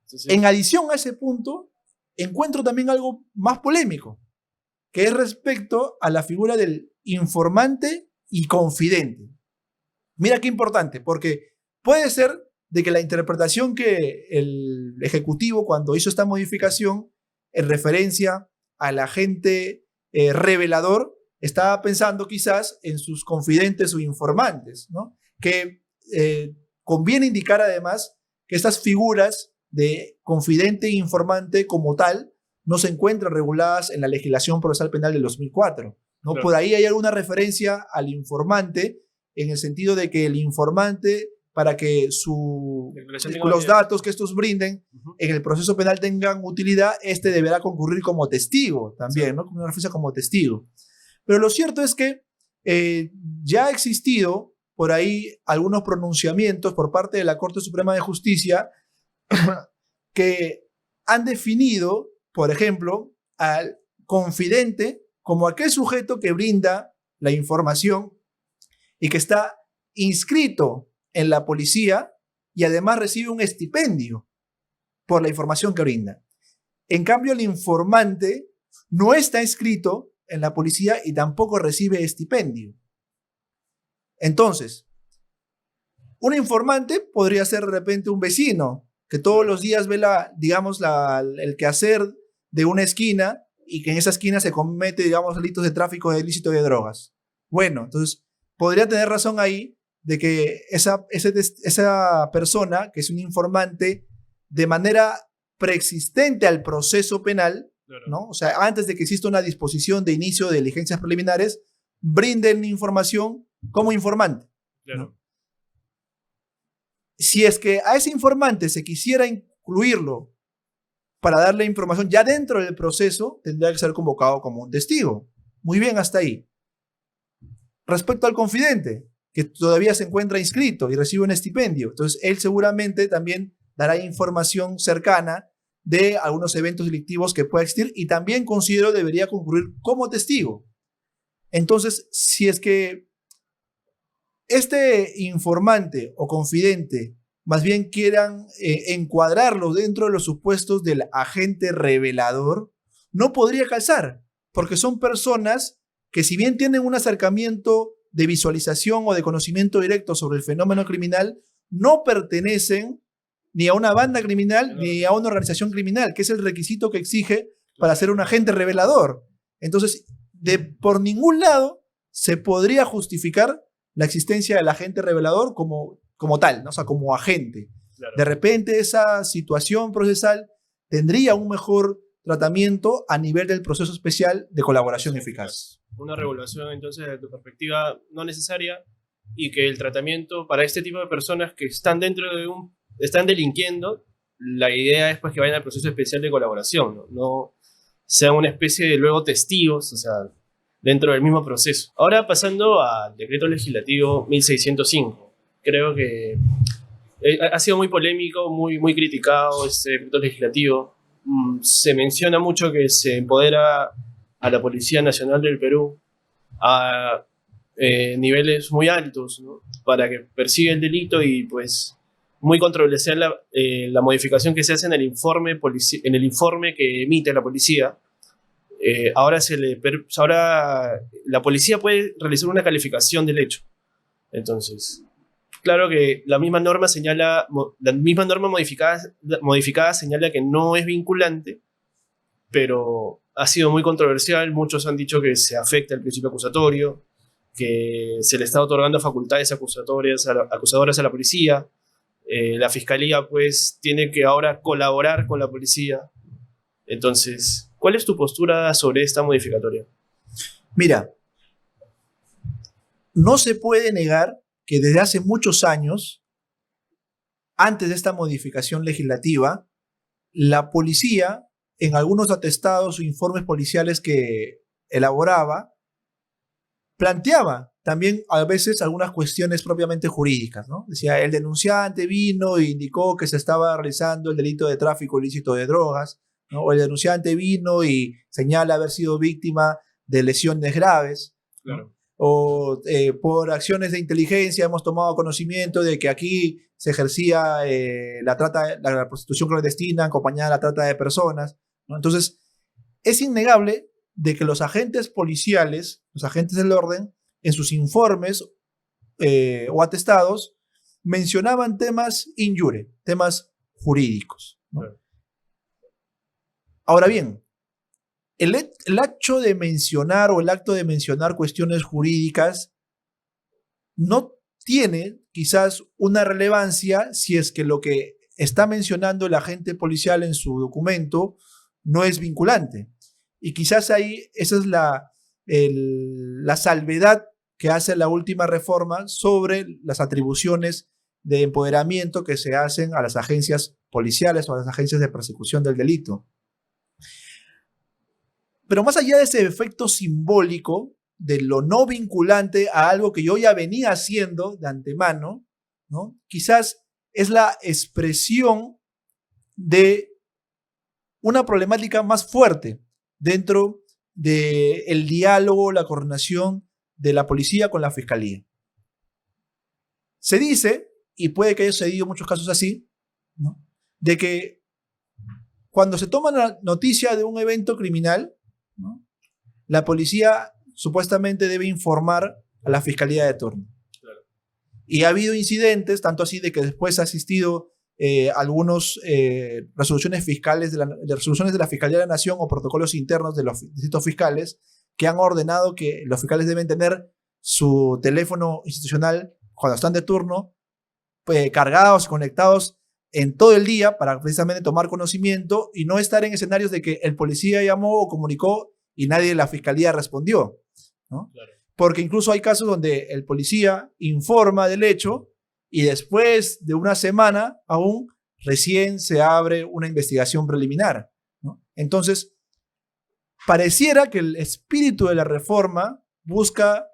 Sí. En adición a ese punto, encuentro también algo más polémico, que es respecto a la figura del informante y confidente. Mira qué importante, porque puede ser de que la interpretación que el Ejecutivo cuando hizo esta modificación en referencia al agente revelador estaba pensando quizás en sus confidentes o informantes, ¿no? Que conviene indicar además que estas figuras de confidente e informante como tal no se encuentran reguladas en la legislación procesal penal del 2004, ¿no? Claro. Por ahí hay alguna referencia al informante en el sentido de que el informante, para que los datos que estos brinden en el proceso penal tengan utilidad, este deberá concurrir como testigo también, sí, ¿no? Como una referencia como testigo. Pero lo cierto es que ya ha existido por ahí algunos pronunciamientos por parte de la Corte Suprema de Justicia que han definido, por ejemplo, al confidente como aquel sujeto que brinda la información y que está inscrito en la policía y además recibe un estipendio por la información que brinda. En cambio, el informante no está inscrito en la policía y tampoco recibe estipendio. Entonces, un informante podría ser de repente un vecino que todos los días ve el quehacer de una esquina y que en esa esquina se comete, digamos, delitos de tráfico ilícito de drogas. Bueno, entonces podría tener razón ahí de que esa persona, que es un informante, de manera preexistente al proceso penal, Claro. ¿no? O sea, antes de que exista una disposición de inicio de diligencias preliminares, brinden información como informante. Claro. ¿No? Si es que a ese informante se quisiera incluirlo para darle información ya dentro del proceso, tendría que ser convocado como un testigo. Muy bien, hasta ahí. Respecto al confidente, que todavía se encuentra inscrito y recibe un estipendio, entonces él seguramente también dará información cercana de algunos eventos delictivos que pueda existir y también considero debería concurrir como testigo. Entonces, si es que este informante o confidente más bien quieran encuadrarlo dentro de los supuestos del agente revelador, no podría calzar, porque son personas que, si bien tienen un acercamiento de visualización o de conocimiento directo sobre el fenómeno criminal, no pertenecen ni a una banda criminal ni a una organización criminal, que es el requisito que exige para ser un agente revelador. Entonces, por ningún lado se podría justificar la existencia del agente revelador como tal, ¿no? O sea, como agente. Claro. De repente esa situación procesal tendría un mejor tratamiento a nivel del proceso especial de colaboración eficaz. Una regulación, entonces, de tu perspectiva, no necesaria, y que el tratamiento para este tipo de personas que están están delinquiendo, la idea es pues que vayan al proceso especial de colaboración, no sean una especie de luego testigos, o sea, dentro del mismo proceso. Ahora pasando al decreto legislativo 1605, creo que ha sido muy polémico, muy criticado este decreto legislativo. Se menciona mucho que se empodera a la Policía Nacional del Perú a niveles muy altos, ¿no? Para que persiga el delito, y pues muy controversial la modificación que se hace en el informe que emite la policía. Ahora la policía puede realizar una calificación del hecho. Entonces, claro que la misma norma modificada señala que no es vinculante, pero ha sido muy controversial. Muchos han dicho que se afecta el principio acusatorio, que se le está otorgando facultades acusadoras a la policía. La fiscalía pues tiene que ahora colaborar con la policía. Entonces, ¿cuál es tu postura sobre esta modificatoria? Mira, no se puede negar que desde hace muchos años, antes de esta modificación legislativa, la policía, en algunos atestados o informes policiales que elaboraba, planteaba también a veces algunas cuestiones propiamente jurídicas, ¿no? Decía, el denunciante vino e indicó que se estaba realizando el delito de tráfico ilícito de drogas, ¿no? O el denunciante vino y señala haber sido víctima de lesiones graves, ¿no? Claro. O por acciones de inteligencia hemos tomado conocimiento de que aquí se ejercía la prostitución clandestina acompañada de la trata de personas, ¿no? Entonces, es innegable de que los agentes policiales, los agentes del orden, en sus informes o atestados, mencionaban temas in iure, temas jurídicos, ¿no? Claro. Ahora bien, el acto de mencionar cuestiones jurídicas no tiene quizás una relevancia si es que lo que está mencionando el agente policial en su documento no es vinculante. Y quizás ahí esa es la salvedad que hace la última reforma sobre las atribuciones de empoderamiento que se hacen a las agencias policiales o a las agencias de persecución del delito. Pero más allá de ese efecto simbólico de lo no vinculante a algo que yo ya venía haciendo de antemano, ¿no? Quizás es la expresión de una problemática más fuerte dentro del diálogo, la coordinación de la policía con la fiscalía. Se dice, y puede que haya sucedido muchos casos así, ¿no? De que cuando se toma la noticia de un evento criminal, ¿no? La policía supuestamente debe informar a la fiscalía de turno. Claro. Y ha habido incidentes, tanto así de que después ha asistido algunas resoluciones fiscales resoluciones de la Fiscalía de la Nación o protocolos internos de los distintos fiscales que han ordenado que los fiscales deben tener su teléfono institucional cuando están de turno, pues, cargados, conectados en todo el día para precisamente tomar conocimiento y no estar en escenarios de que el policía llamó o comunicó y nadie de la fiscalía respondió, ¿no? Claro. Porque incluso hay casos donde el policía informa del hecho y después de una semana aún recién se abre una investigación preliminar, ¿no? Entonces, pareciera que el espíritu de la reforma busca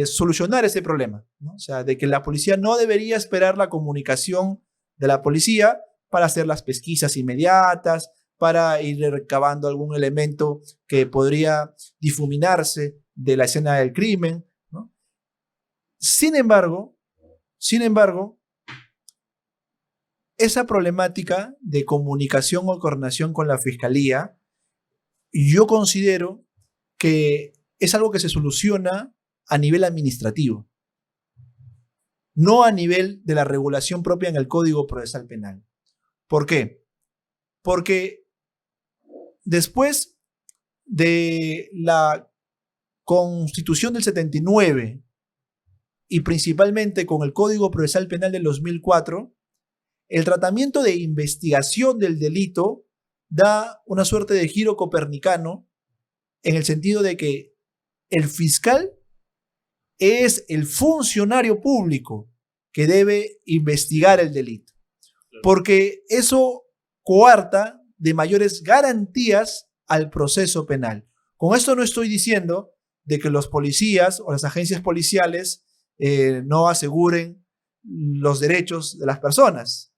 solucionar ese problema, ¿no? O sea, de que la policía no debería esperar la comunicación de la policía para hacer las pesquisas inmediatas, para ir recabando algún elemento que podría difuminarse de la escena del crimen, ¿no? Sin embargo, esa problemática de comunicación o coordinación con la fiscalía, yo considero que es algo que se soluciona a nivel administrativo, no a nivel de la regulación propia en el Código Procesal Penal. ¿Por qué? Porque después de la Constitución del 79 y principalmente con el Código Procesal Penal del 2004, el tratamiento de investigación del delito da una suerte de giro copernicano en el sentido de que el fiscal es el funcionario público que debe investigar el delito, porque eso coarta de mayores garantías al proceso penal. Con esto no estoy diciendo de que los policías o las agencias policiales no aseguren los derechos de las personas,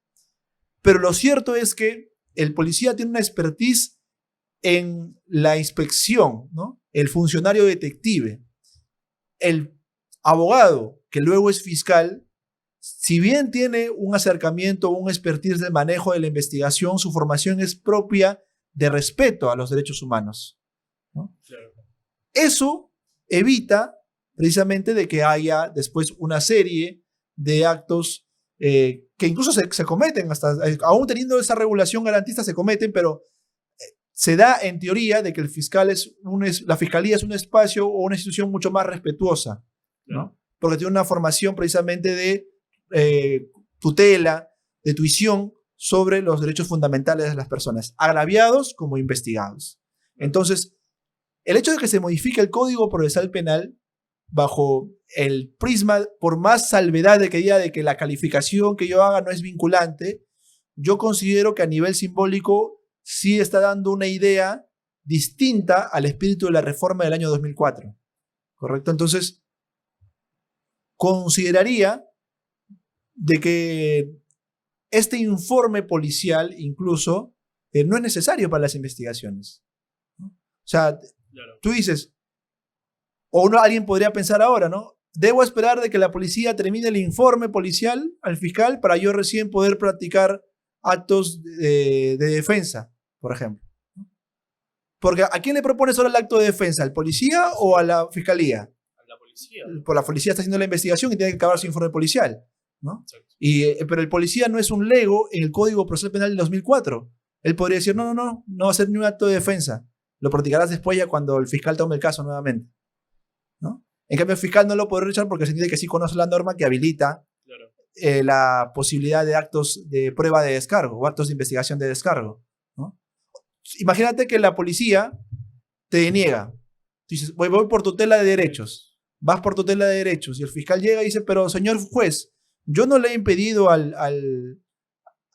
pero lo cierto es que el policía tiene una expertise en la inspección, ¿no? El funcionario detective, el abogado, que luego es fiscal, si bien tiene un acercamiento, un expertise del manejo de la investigación, su formación es propia de respeto a los derechos humanos, ¿no? Claro. Eso evita precisamente de que haya después una serie de actos que incluso se cometen, hasta aún teniendo esa regulación garantista se cometen, pero se da en teoría de que el fiscal la fiscalía es un espacio o una institución mucho más respetuosa, ¿no? Porque tiene una formación precisamente de tutela, de tuición sobre los derechos fundamentales de las personas, agraviados como investigados. Entonces, el hecho de que se modifique el Código Procesal Penal bajo el prisma, por más salvedad de que diga de que la calificación que yo haga no es vinculante, yo considero que a nivel simbólico sí está dando una idea distinta al espíritu de la reforma del año 2004, ¿correcto? Entonces, consideraría de que este informe policial incluso no es necesario para las investigaciones, ¿no? O sea, Claro. tú dices, o alguien podría pensar ahora, ¿no? Debo esperar de que la policía termine el informe policial al fiscal para yo recién poder practicar actos de defensa, por ejemplo. Porque ¿a quién le propones ahora el acto de defensa? ¿Al policía o a la fiscalía? A la policía. Pues la policía está haciendo la investigación y tiene que acabar su informe policial, ¿no? Exacto. Pero el policía no es un lego en el Código Procesal Penal del 2004. Él podría decir, no va a hacer ni un acto de defensa. Lo practicarás después ya cuando el fiscal tome el caso nuevamente, ¿no? En cambio, el fiscal no lo puede rechazar porque se entiende que sí conoce la norma que habilita la posibilidad de actos de prueba de descargo o actos de investigación de descargo, ¿no? Imagínate que la policía te deniega. Dices, voy por tutela de derechos. Vas por tutela de derechos. Y el fiscal llega y dice, pero señor juez, yo no le he impedido al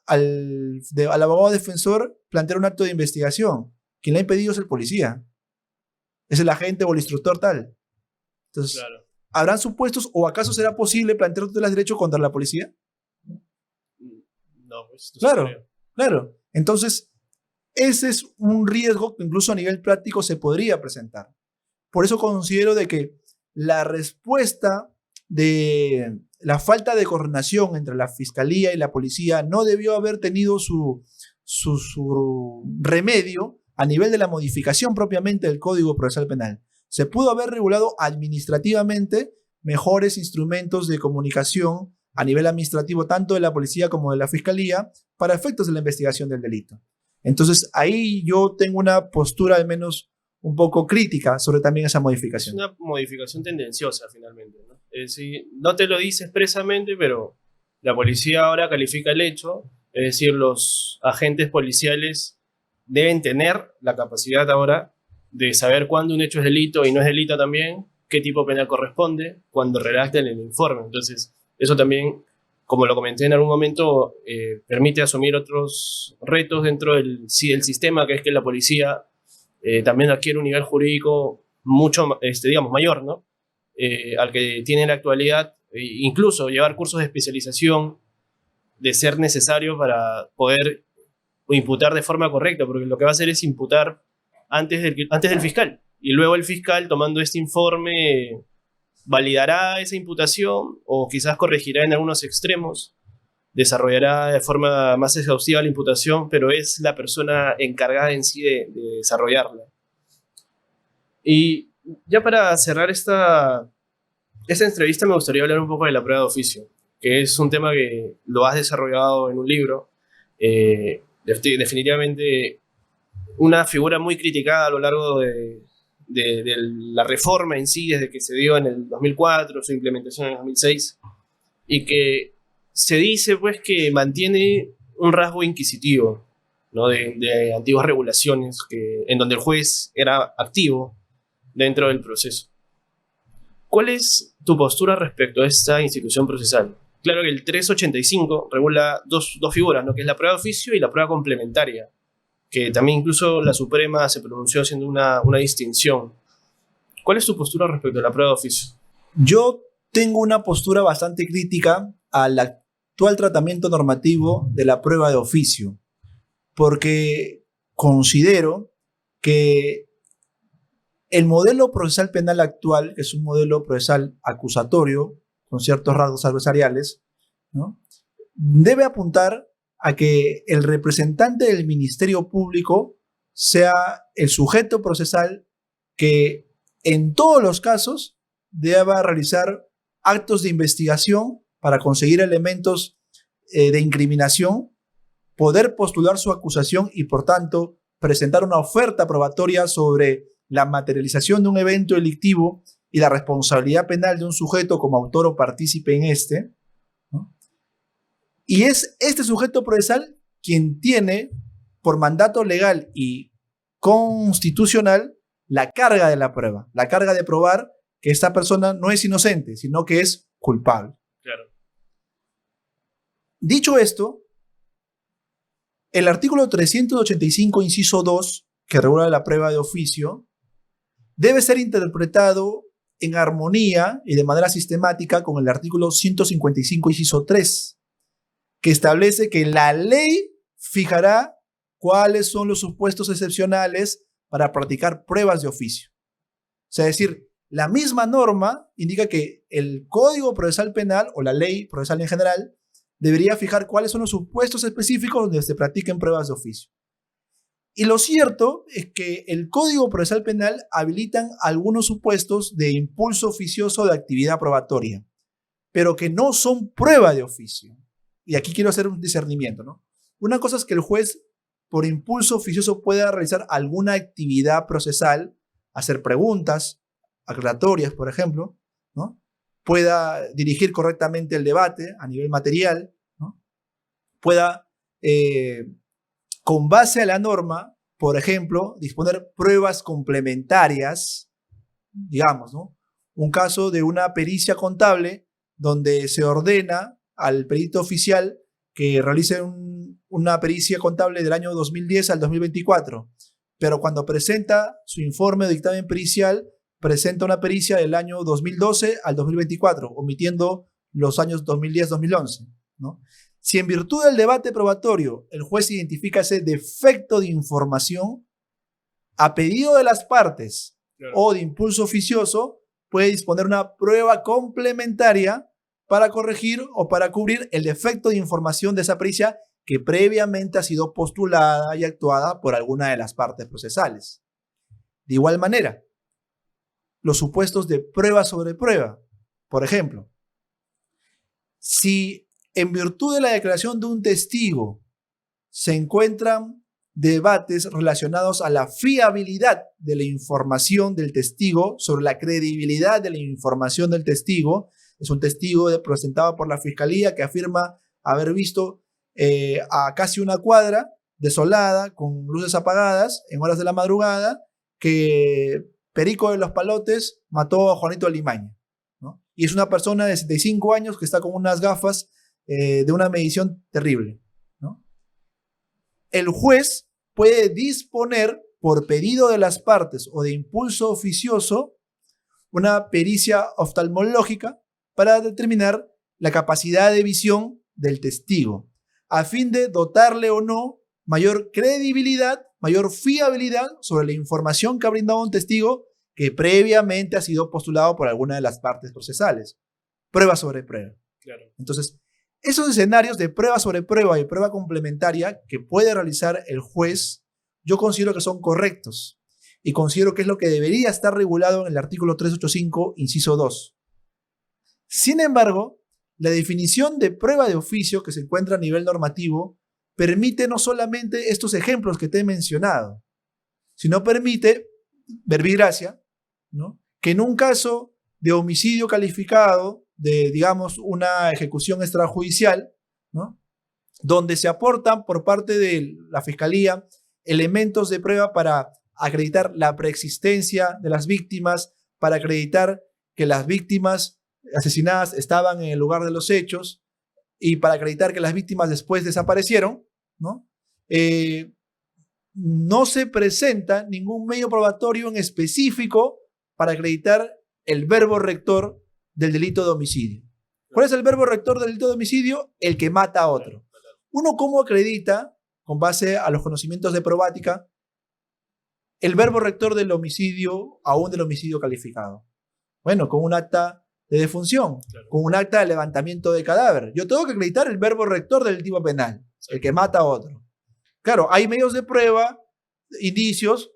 abogado defensor plantear un acto de investigación. Quien le ha impedido es el policía. Es el agente o el instructor tal. Entonces, Claro. ¿habrán supuestos o acaso será posible plantear tutelas de derecho contra la policía? No, pues no Claro, se cree. claro. Entonces, ese es un riesgo que incluso a nivel práctico se podría presentar. Por eso considero de que la respuesta de la falta de coordinación entre la fiscalía y la policía no debió haber tenido su remedio a nivel de la modificación propiamente del Código Procesal Penal. Se pudo haber regulado administrativamente mejores instrumentos de comunicación a nivel administrativo tanto de la policía como de la fiscalía para efectos de la investigación del delito. Entonces ahí yo tengo una postura al menos un poco crítica sobre también esa Es modificación. una modificación tendenciosa finalmente, ¿no? Es decir, no te lo dice expresamente, pero la policía ahora califica el hecho, es decir, los agentes policiales deben tener la capacidad ahora de saber cuándo un hecho es delito y no es delito también, qué tipo penal corresponde, cuando redacten el informe. Entonces, eso también, como lo comenté en algún momento, permite asumir otros retos dentro del sistema, que es que la policía también adquiere un nivel jurídico mucho, digamos, mayor, ¿no? Al que tiene en la actualidad, incluso llevar cursos de especialización de ser necesario para poder imputar de forma correcta, porque lo que va a hacer es imputar antes del fiscal. Y luego el fiscal, tomando este informe, validará esa imputación o quizás corregirá en algunos extremos, desarrollará de forma más exhaustiva la imputación, pero es la persona encargada en sí de desarrollarla. Y ya para cerrar esta entrevista me gustaría hablar un poco de la prueba de oficio, que es un tema que lo has desarrollado en un libro. Definitivamente una figura muy criticada a lo largo de la reforma en sí, desde que se dio en el 2004, su implementación en el 2006, y que se dice pues que mantiene un rasgo inquisitivo, ¿no? de antiguas regulaciones en donde el juez era activo dentro del proceso. ¿Cuál es tu postura respecto a esta institución procesal? Claro que el 385 regula dos figuras, ¿no? Que es la prueba de oficio y la prueba complementaria, que también incluso la Suprema se pronunció haciendo una distinción. ¿Cuál es tu postura respecto a la prueba de oficio? Yo tengo una postura bastante crítica al actual tratamiento normativo de la prueba de oficio, porque considero que el modelo procesal penal actual, que es un modelo procesal acusatorio, con ciertos rasgos adversariales, ¿no?, debe apuntar a que el representante del Ministerio Público sea el sujeto procesal que en todos los casos deba realizar actos de investigación para conseguir elementos de incriminación, poder postular su acusación y, por tanto, presentar una oferta probatoria sobre la materialización de un evento delictivo y la responsabilidad penal de un sujeto como autor o partícipe en este, ¿no? Y es este sujeto procesal quien tiene, por mandato legal y constitucional, la carga de la prueba, la carga de probar que esta persona no es inocente, sino que es culpable. Claro. Dicho esto, el artículo 385, inciso 2, que regula la prueba de oficio, debe ser interpretado en armonía y de manera sistemática con el artículo 155, inciso 3, que establece que la ley fijará cuáles son los supuestos excepcionales para practicar pruebas de oficio. O sea, es decir, la misma norma indica que el Código Procesal Penal o la ley procesal en general debería fijar cuáles son los supuestos específicos donde se practiquen pruebas de oficio. Y lo cierto es que el Código Procesal Penal habilitan algunos supuestos de impulso oficioso de actividad probatoria, pero que no son prueba de oficio. Y aquí quiero hacer un discernimiento, ¿no? Una cosa es que el juez, por impulso oficioso, pueda realizar alguna actividad procesal, hacer preguntas aclaratorias, por ejemplo, ¿no?, pueda dirigir correctamente el debate a nivel material, ¿no?, pueda, con base a la norma, por ejemplo, disponer pruebas complementarias, digamos, ¿no?, un caso de una pericia contable donde se ordena al perito oficial que realice una pericia contable del año 2010 al 2024, pero cuando presenta su informe de dictamen pericial, presenta una pericia del año 2012 al 2024, omitiendo los años 2010-2011, ¿no? Si en virtud del debate probatorio el juez identifica ese defecto de información, a pedido de las partes, claro, o de impulso oficioso, puede disponer una prueba complementaria para corregir o para cubrir el defecto de información de esa pericia que previamente ha sido postulada y actuada por alguna de las partes procesales. De igual manera, los supuestos de prueba sobre prueba. Por ejemplo, si en virtud de la declaración de un testigo se encuentran debates relacionados a la fiabilidad de la información del testigo, sobre la credibilidad de la información del testigo. Es un testigo presentado por la fiscalía que afirma haber visto a casi una cuadra desolada, con luces apagadas, en horas de la madrugada, que Perico de los Palotes mató a Juanito Alimaña, ¿no? Y es una persona de 65 años que está con unas gafas de una medición terrible, ¿no? El juez puede disponer, por pedido de las partes o de impulso oficioso, una pericia oftalmológica para determinar la capacidad de visión del testigo, a fin de dotarle o no mayor credibilidad, mayor fiabilidad sobre la información que ha brindado un testigo que previamente ha sido postulado por alguna de las partes procesales. Prueba sobre prueba. Claro. Entonces, esos escenarios de prueba sobre prueba y prueba complementaria que puede realizar el juez, yo considero que son correctos y considero que es lo que debería estar regulado en el artículo 385, inciso 2. Sin embargo, la definición de prueba de oficio que se encuentra a nivel normativo permite no solamente estos ejemplos que te he mencionado, sino permite, verbigracia, ¿no?, que en un caso de homicidio calificado, de, digamos, una ejecución extrajudicial, ¿no?, donde se aportan por parte de la Fiscalía elementos de prueba para acreditar la preexistencia de las víctimas, para acreditar que las víctimas asesinadas estaban en el lugar de los hechos y para acreditar que las víctimas después desaparecieron, ¿no? No se presenta ningún medio probatorio en específico para acreditar el verbo rector del delito de homicidio. ¿Cuál es el verbo rector del delito de homicidio? El que mata a otro. ¿Uno cómo acredita, con base a los conocimientos de probática, el verbo rector del homicidio, aún del homicidio calificado? Bueno, con un acta de defunción, con un acta de levantamiento de cadáver. Yo tengo que acreditar el verbo rector del tipo penal, el que mata a otro. Claro, hay medios de prueba, indicios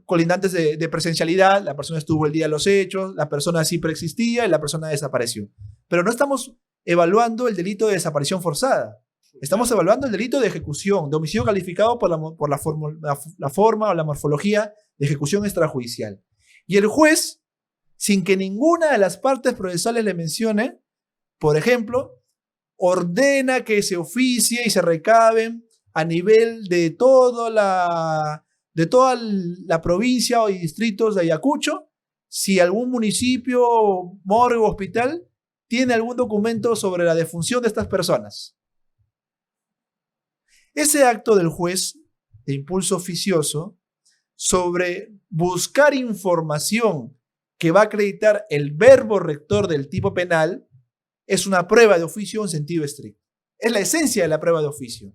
colindantes de presencialidad, la persona estuvo el día de los hechos, la persona sí preexistía y la persona desapareció. Pero no estamos evaluando el delito de desaparición forzada. Estamos evaluando el delito de ejecución, de homicidio calificado por la forma o la morfología de ejecución extrajudicial. Y el juez, sin que ninguna de las partes procesales le mencione, por ejemplo, ordena que se oficie y se recaben a nivel de toda la provincia o distritos de Ayacucho, si algún municipio, morgue o hospital tiene algún documento sobre la defunción de estas personas. Ese acto del juez de impulso oficioso sobre buscar información que va a acreditar el verbo rector del tipo penal es una prueba de oficio en sentido estricto. Es la esencia de la prueba de oficio.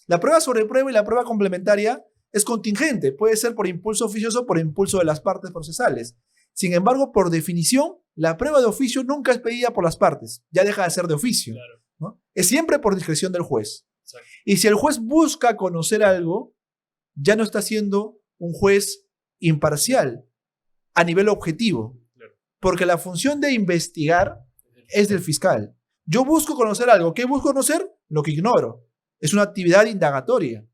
La prueba sobre prueba y la prueba complementaria es contingente, puede ser por impulso oficioso o por impulso de las partes procesales. Sin embargo, por definición, la prueba de oficio nunca es pedida por las partes, ya deja de ser de oficio, ¿no? Es siempre por discreción del juez. Exacto. Y si el juez busca conocer algo, ya no está siendo un juez imparcial a nivel objetivo, porque la función de investigar es del fiscal. Yo busco conocer algo. ¿Qué busco conocer? Lo que ignoro. Es una actividad indagatoria.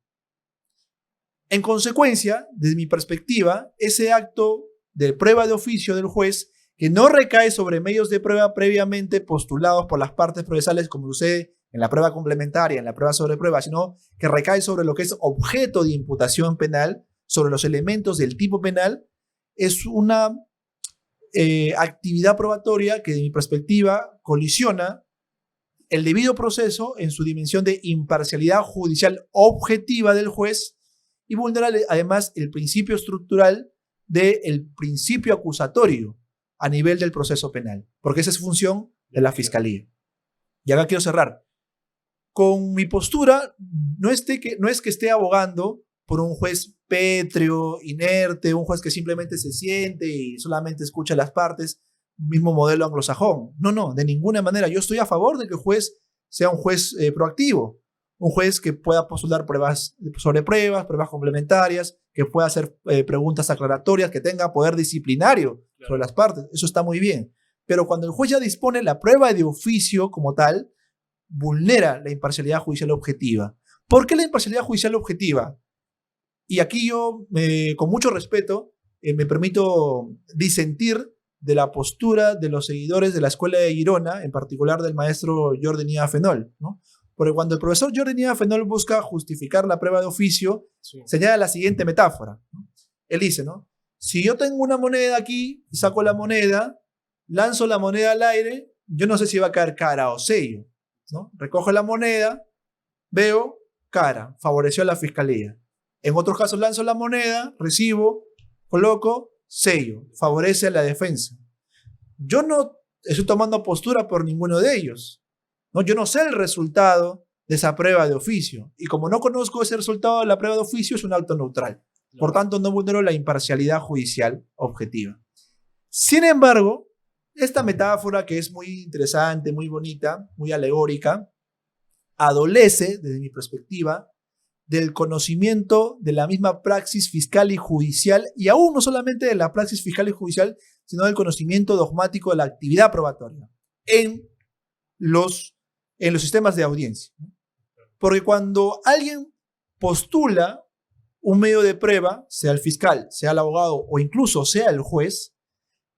En consecuencia, desde mi perspectiva, ese acto de prueba de oficio del juez, que no recae sobre medios de prueba previamente postulados por las partes procesales, como sucede en la prueba complementaria, en la prueba sobre prueba, sino que recae sobre lo que es objeto de imputación penal, sobre los elementos del tipo penal, es una actividad probatoria que, de mi perspectiva, colisiona el debido proceso en su dimensión de imparcialidad judicial objetiva del juez y vulnera además el principio estructural del principio acusatorio a nivel del proceso penal, porque esa es función de la Fiscalía. Y acá quiero cerrar. Con mi postura, no es que esté abogando por un juez pétreo, inerte, un juez que simplemente se siente y solamente escucha las partes, mismo modelo anglosajón. No, de ninguna manera. Yo estoy a favor de que el juez sea un juez proactivo, un juez que pueda postular pruebas sobre pruebas, pruebas complementarias, que pueda hacer preguntas aclaratorias, que tenga poder disciplinario sobre las partes. Eso está muy bien. Pero cuando el juez ya dispone la prueba de oficio como tal, vulnera la imparcialidad judicial objetiva. ¿Por qué la imparcialidad judicial objetiva? Y aquí yo, con mucho respeto, me permito disentir de la postura de los seguidores de la escuela de Girona, en particular del maestro Jordi Nieva Fenol, ¿no? Porque cuando el profesor Jordi Nieva Fenol busca justificar la prueba de oficio, Sí. señala la siguiente metáfora, ¿no? Él dice, ¿no? Si yo tengo una moneda aquí y saco la moneda, lanzo la moneda al aire, yo no sé si va a caer cara o sello, ¿no? Recojo la moneda, veo cara, favoreció a la fiscalía. En otros casos lanzo la moneda, recibo, coloco, sello, favorece a la defensa. Yo no estoy tomando postura por ninguno de ellos, ¿no? Yo no sé el resultado de esa prueba de oficio. Y como no conozco ese resultado de la prueba de oficio, es un acto neutral. Por tanto, no vulnero la imparcialidad judicial objetiva. Sin embargo, esta metáfora, que es muy interesante, muy bonita, muy alegórica, adolece, desde mi perspectiva, del conocimiento de la misma praxis fiscal y judicial, y aún no solamente de la praxis fiscal y judicial, sino del conocimiento dogmático de la actividad probatoria en los sistemas de audiencia. Porque cuando alguien postula un medio de prueba, sea el fiscal, sea el abogado o incluso sea el juez,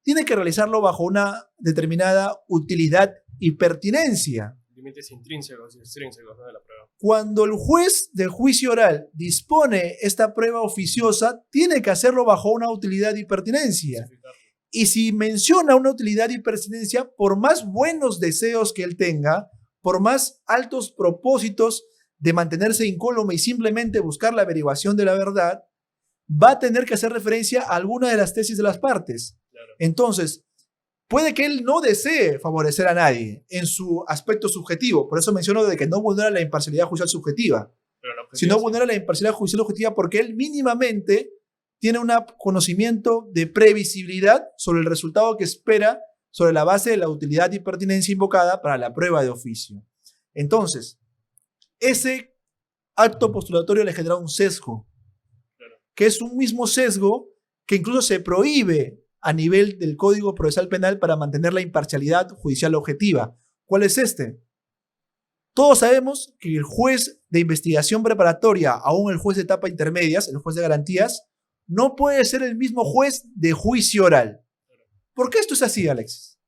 tiene que realizarlo bajo una determinada utilidad y pertinencia. Límites intrínsecos y extrínsecos, ¿no?, de la prueba. Cuando el juez del juicio oral dispone esta prueba oficiosa, tiene que hacerlo bajo una utilidad y pertinencia. Y si menciona una utilidad y pertinencia, por más buenos deseos que él tenga, por más altos propósitos de mantenerse incólume y simplemente buscar la averiguación de la verdad, va a tener que hacer referencia a alguna de las tesis de las partes. Claro. Entonces, puede que él no desee favorecer a nadie en su aspecto subjetivo. Por eso menciono de que no vulnera la imparcialidad judicial subjetiva, sino vulnera la imparcialidad judicial objetiva porque él mínimamente tiene un conocimiento de previsibilidad sobre el resultado que espera sobre la base de la utilidad y pertinencia invocada para la prueba de oficio. Entonces, ese acto postulatorio le genera un sesgo, que es un mismo sesgo que incluso se prohíbe a nivel del Código Procesal Penal para mantener la imparcialidad judicial objetiva. ¿Cuál es este? Todos sabemos que el juez de investigación preparatoria, aún el juez de etapa intermedias, el juez de garantías, no puede ser el mismo juez de juicio oral. ¿Por qué esto es así, Alexis?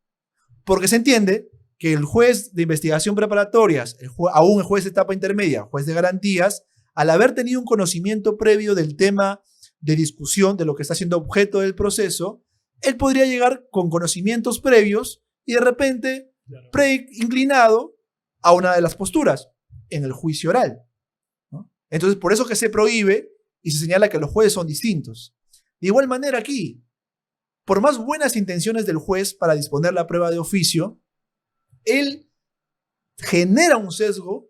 Porque se entiende que el juez de investigación preparatorias, aún el juez de etapa intermedia, juez de garantías, al haber tenido un conocimiento previo del tema de discusión, de lo que está siendo objeto del proceso, él podría llegar con conocimientos previos y de repente inclinado a una de las posturas en el juicio oral, ¿no? Entonces, por eso que se prohíbe y se señala que los jueces son distintos. De igual manera aquí, por más buenas intenciones del juez para disponer la prueba de oficio, él genera un sesgo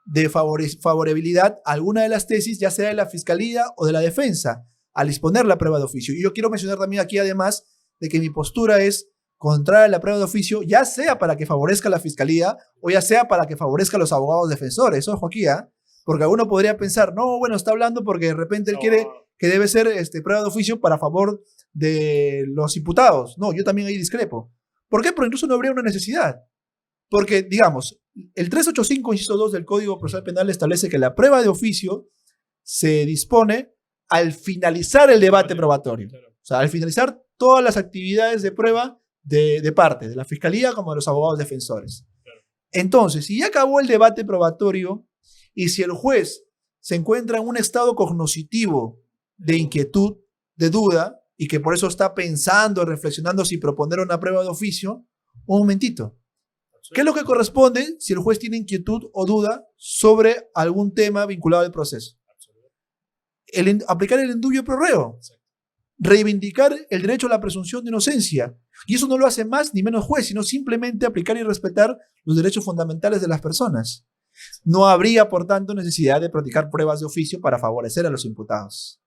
de favorabilidad a alguna de las tesis, ya sea de la fiscalía o de la defensa, al disponer la prueba de oficio. Y yo quiero mencionar también aquí, además, de que mi postura es contraria a la prueba de oficio, ya sea para que favorezca a la fiscalía o ya sea para que favorezca a los abogados defensores. Ojo aquí, porque alguno podría pensar, no, bueno, está hablando porque de repente él quiere que debe ser prueba de oficio para favor de los imputados. No, yo también ahí discrepo. ¿Por qué? Porque incluso no habría una necesidad. Porque, digamos, el 385, inciso 2 del Código Procesal Penal establece que la prueba de oficio se dispone al finalizar el debate probatorio. O sea, al finalizar todas las actividades de prueba de parte, de la fiscalía como de los abogados defensores. Entonces, si ya acabó el debate probatorio y si el juez se encuentra en un estado cognoscitivo de inquietud, de duda, y que por eso está pensando, reflexionando si proponer una prueba de oficio, un momentito. ¿Qué es lo que corresponde si el juez tiene inquietud o duda sobre algún tema vinculado al proceso? Aplicar el indubio pro reo, reivindicar el derecho a la presunción de inocencia. Y eso no lo hace más ni menos juez, sino simplemente aplicar y respetar los derechos fundamentales de las personas. No habría, por tanto, necesidad de practicar pruebas de oficio para favorecer a los imputados.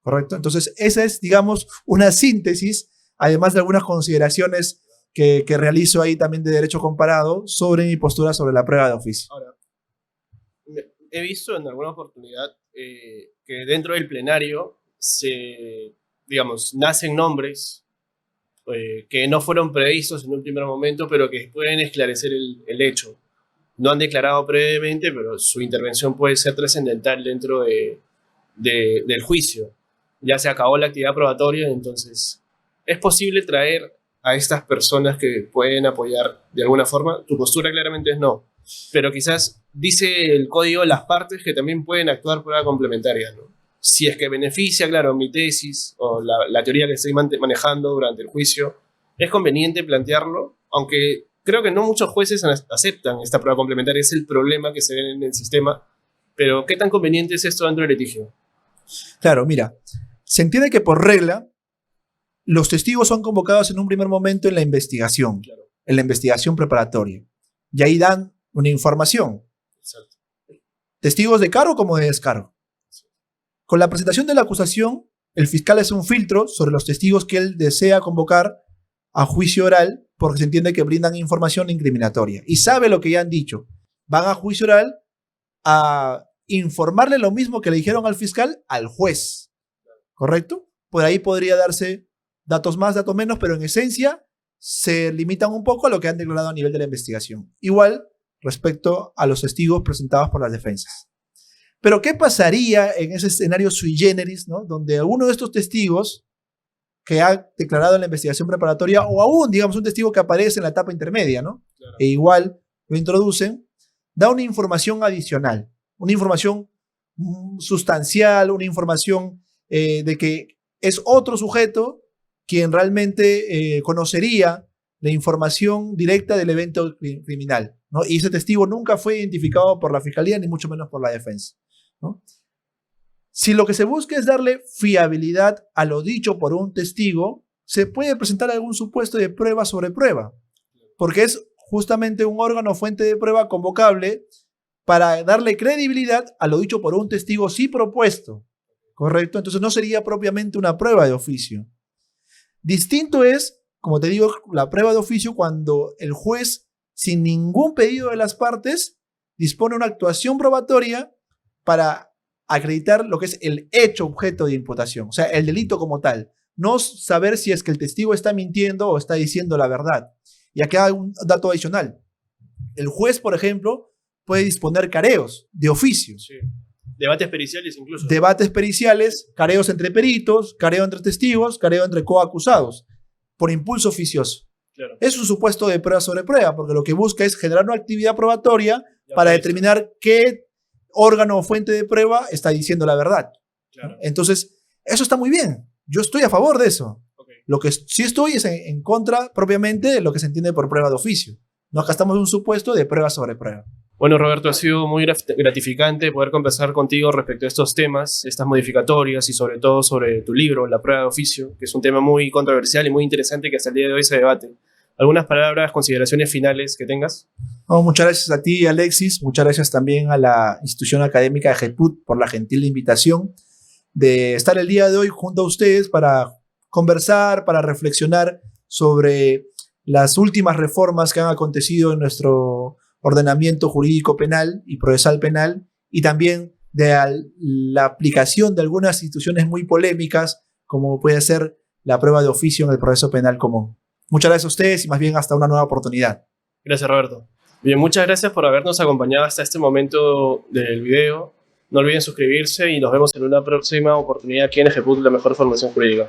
¿Correcto? Entonces, esa es, digamos, una síntesis, además de algunas consideraciones que realizo ahí también de derecho comparado sobre mi postura sobre la prueba de oficio. Ahora, he visto en alguna oportunidad que dentro del plenario digamos, nacen nombres que no fueron previstos en un primer momento, pero que pueden esclarecer el hecho. No han declarado previamente, pero su intervención puede ser trascendental dentro de del juicio. Ya se acabó la actividad probatoria, entonces es posible traer a estas personas que pueden apoyar de alguna forma. Tu postura claramente es no, pero quizás dice el código las partes que también pueden actuar prueba complementaria, ¿no? Si es que beneficia, claro, mi tesis o la teoría que estoy manejando durante el juicio, es conveniente plantearlo, aunque creo que no muchos jueces aceptan esta prueba complementaria, es el problema que se ve en el sistema. Pero ¿qué tan conveniente es esto dentro del litigio? Claro, mira, se entiende que por regla los testigos son convocados en un primer momento en la investigación, Claro. En la investigación preparatoria, y ahí dan una información. Exacto. Testigos de cargo como de descargo. Con la presentación de la acusación, el fiscal hace un filtro sobre los testigos que él desea convocar a juicio oral, porque se entiende que brindan información incriminatoria. Y sabe lo que ya han dicho. Van a juicio oral a informarle lo mismo que le dijeron al fiscal al juez. ¿Correcto? Por ahí podría darse datos más, datos menos, pero en esencia se limitan un poco a lo que han declarado a nivel de la investigación. Igual respecto a los testigos presentados por las defensas. Pero ¿qué pasaría en ese escenario sui generis, ¿no? Donde alguno de estos testigos que ha declarado en la investigación preparatoria, o aún, digamos, un testigo que aparece en la etapa intermedia, ¿no? Claro. E igual lo introducen, da una información adicional, una información sustancial, una información de que es otro sujeto quien realmente conocería la información directa del evento criminal, ¿no? Y ese testigo nunca fue identificado por la fiscalía, ni mucho menos por la defensa, ¿no? Si lo que se busca es darle fiabilidad a lo dicho por un testigo, se puede presentar algún supuesto de prueba sobre prueba, porque es justamente un órgano fuente de prueba convocable para darle credibilidad a lo dicho por un testigo sí propuesto, ¿correcto? Entonces no sería propiamente una prueba de oficio. Distinto es, como te digo, la prueba de oficio cuando el juez, sin ningún pedido de las partes, dispone una actuación probatoria para acreditar lo que es el hecho objeto de imputación, o sea, el delito como tal. No saber si es que el testigo está mintiendo o está diciendo la verdad. Y aquí hay un dato adicional. El juez, por ejemplo, puede disponer careos de oficio. Sí. Debates periciales incluso. Debates periciales, careos entre peritos, careo entre testigos, careo entre coacusados, por impulso oficioso. Claro. Es un supuesto de prueba sobre prueba, porque lo que busca es generar una actividad probatoria para determinar qué órgano o fuente de prueba está diciendo la verdad. Claro. Entonces, eso está muy bien. Yo estoy a favor de eso. Okay. Lo que sí estoy es en contra propiamente de lo que se entiende por prueba de oficio. Nos gastamos un supuesto de prueba sobre prueba. Bueno, Roberto, ha sido muy gratificante poder conversar contigo respecto a estos temas, estas modificatorias y sobre todo sobre tu libro, La prueba de oficio, que es un tema muy controversial y muy interesante que hasta el día de hoy se debate. ¿Algunas palabras, consideraciones finales que tengas? No, muchas gracias a ti, Alexis. Muchas gracias también a la institución académica de GEPUT por la gentil invitación de estar el día de hoy junto a ustedes para conversar, para reflexionar sobre las últimas reformas que han acontecido en nuestro ordenamiento jurídico penal y procesal penal, y también de la aplicación de algunas instituciones muy polémicas, como puede ser la prueba de oficio en el proceso penal común. Muchas gracias a ustedes y más bien hasta una nueva oportunidad. Gracias, Roberto. Bien, muchas gracias por habernos acompañado hasta este momento del video. No olviden suscribirse y nos vemos en una próxima oportunidad aquí en GEPUT, la mejor formación jurídica.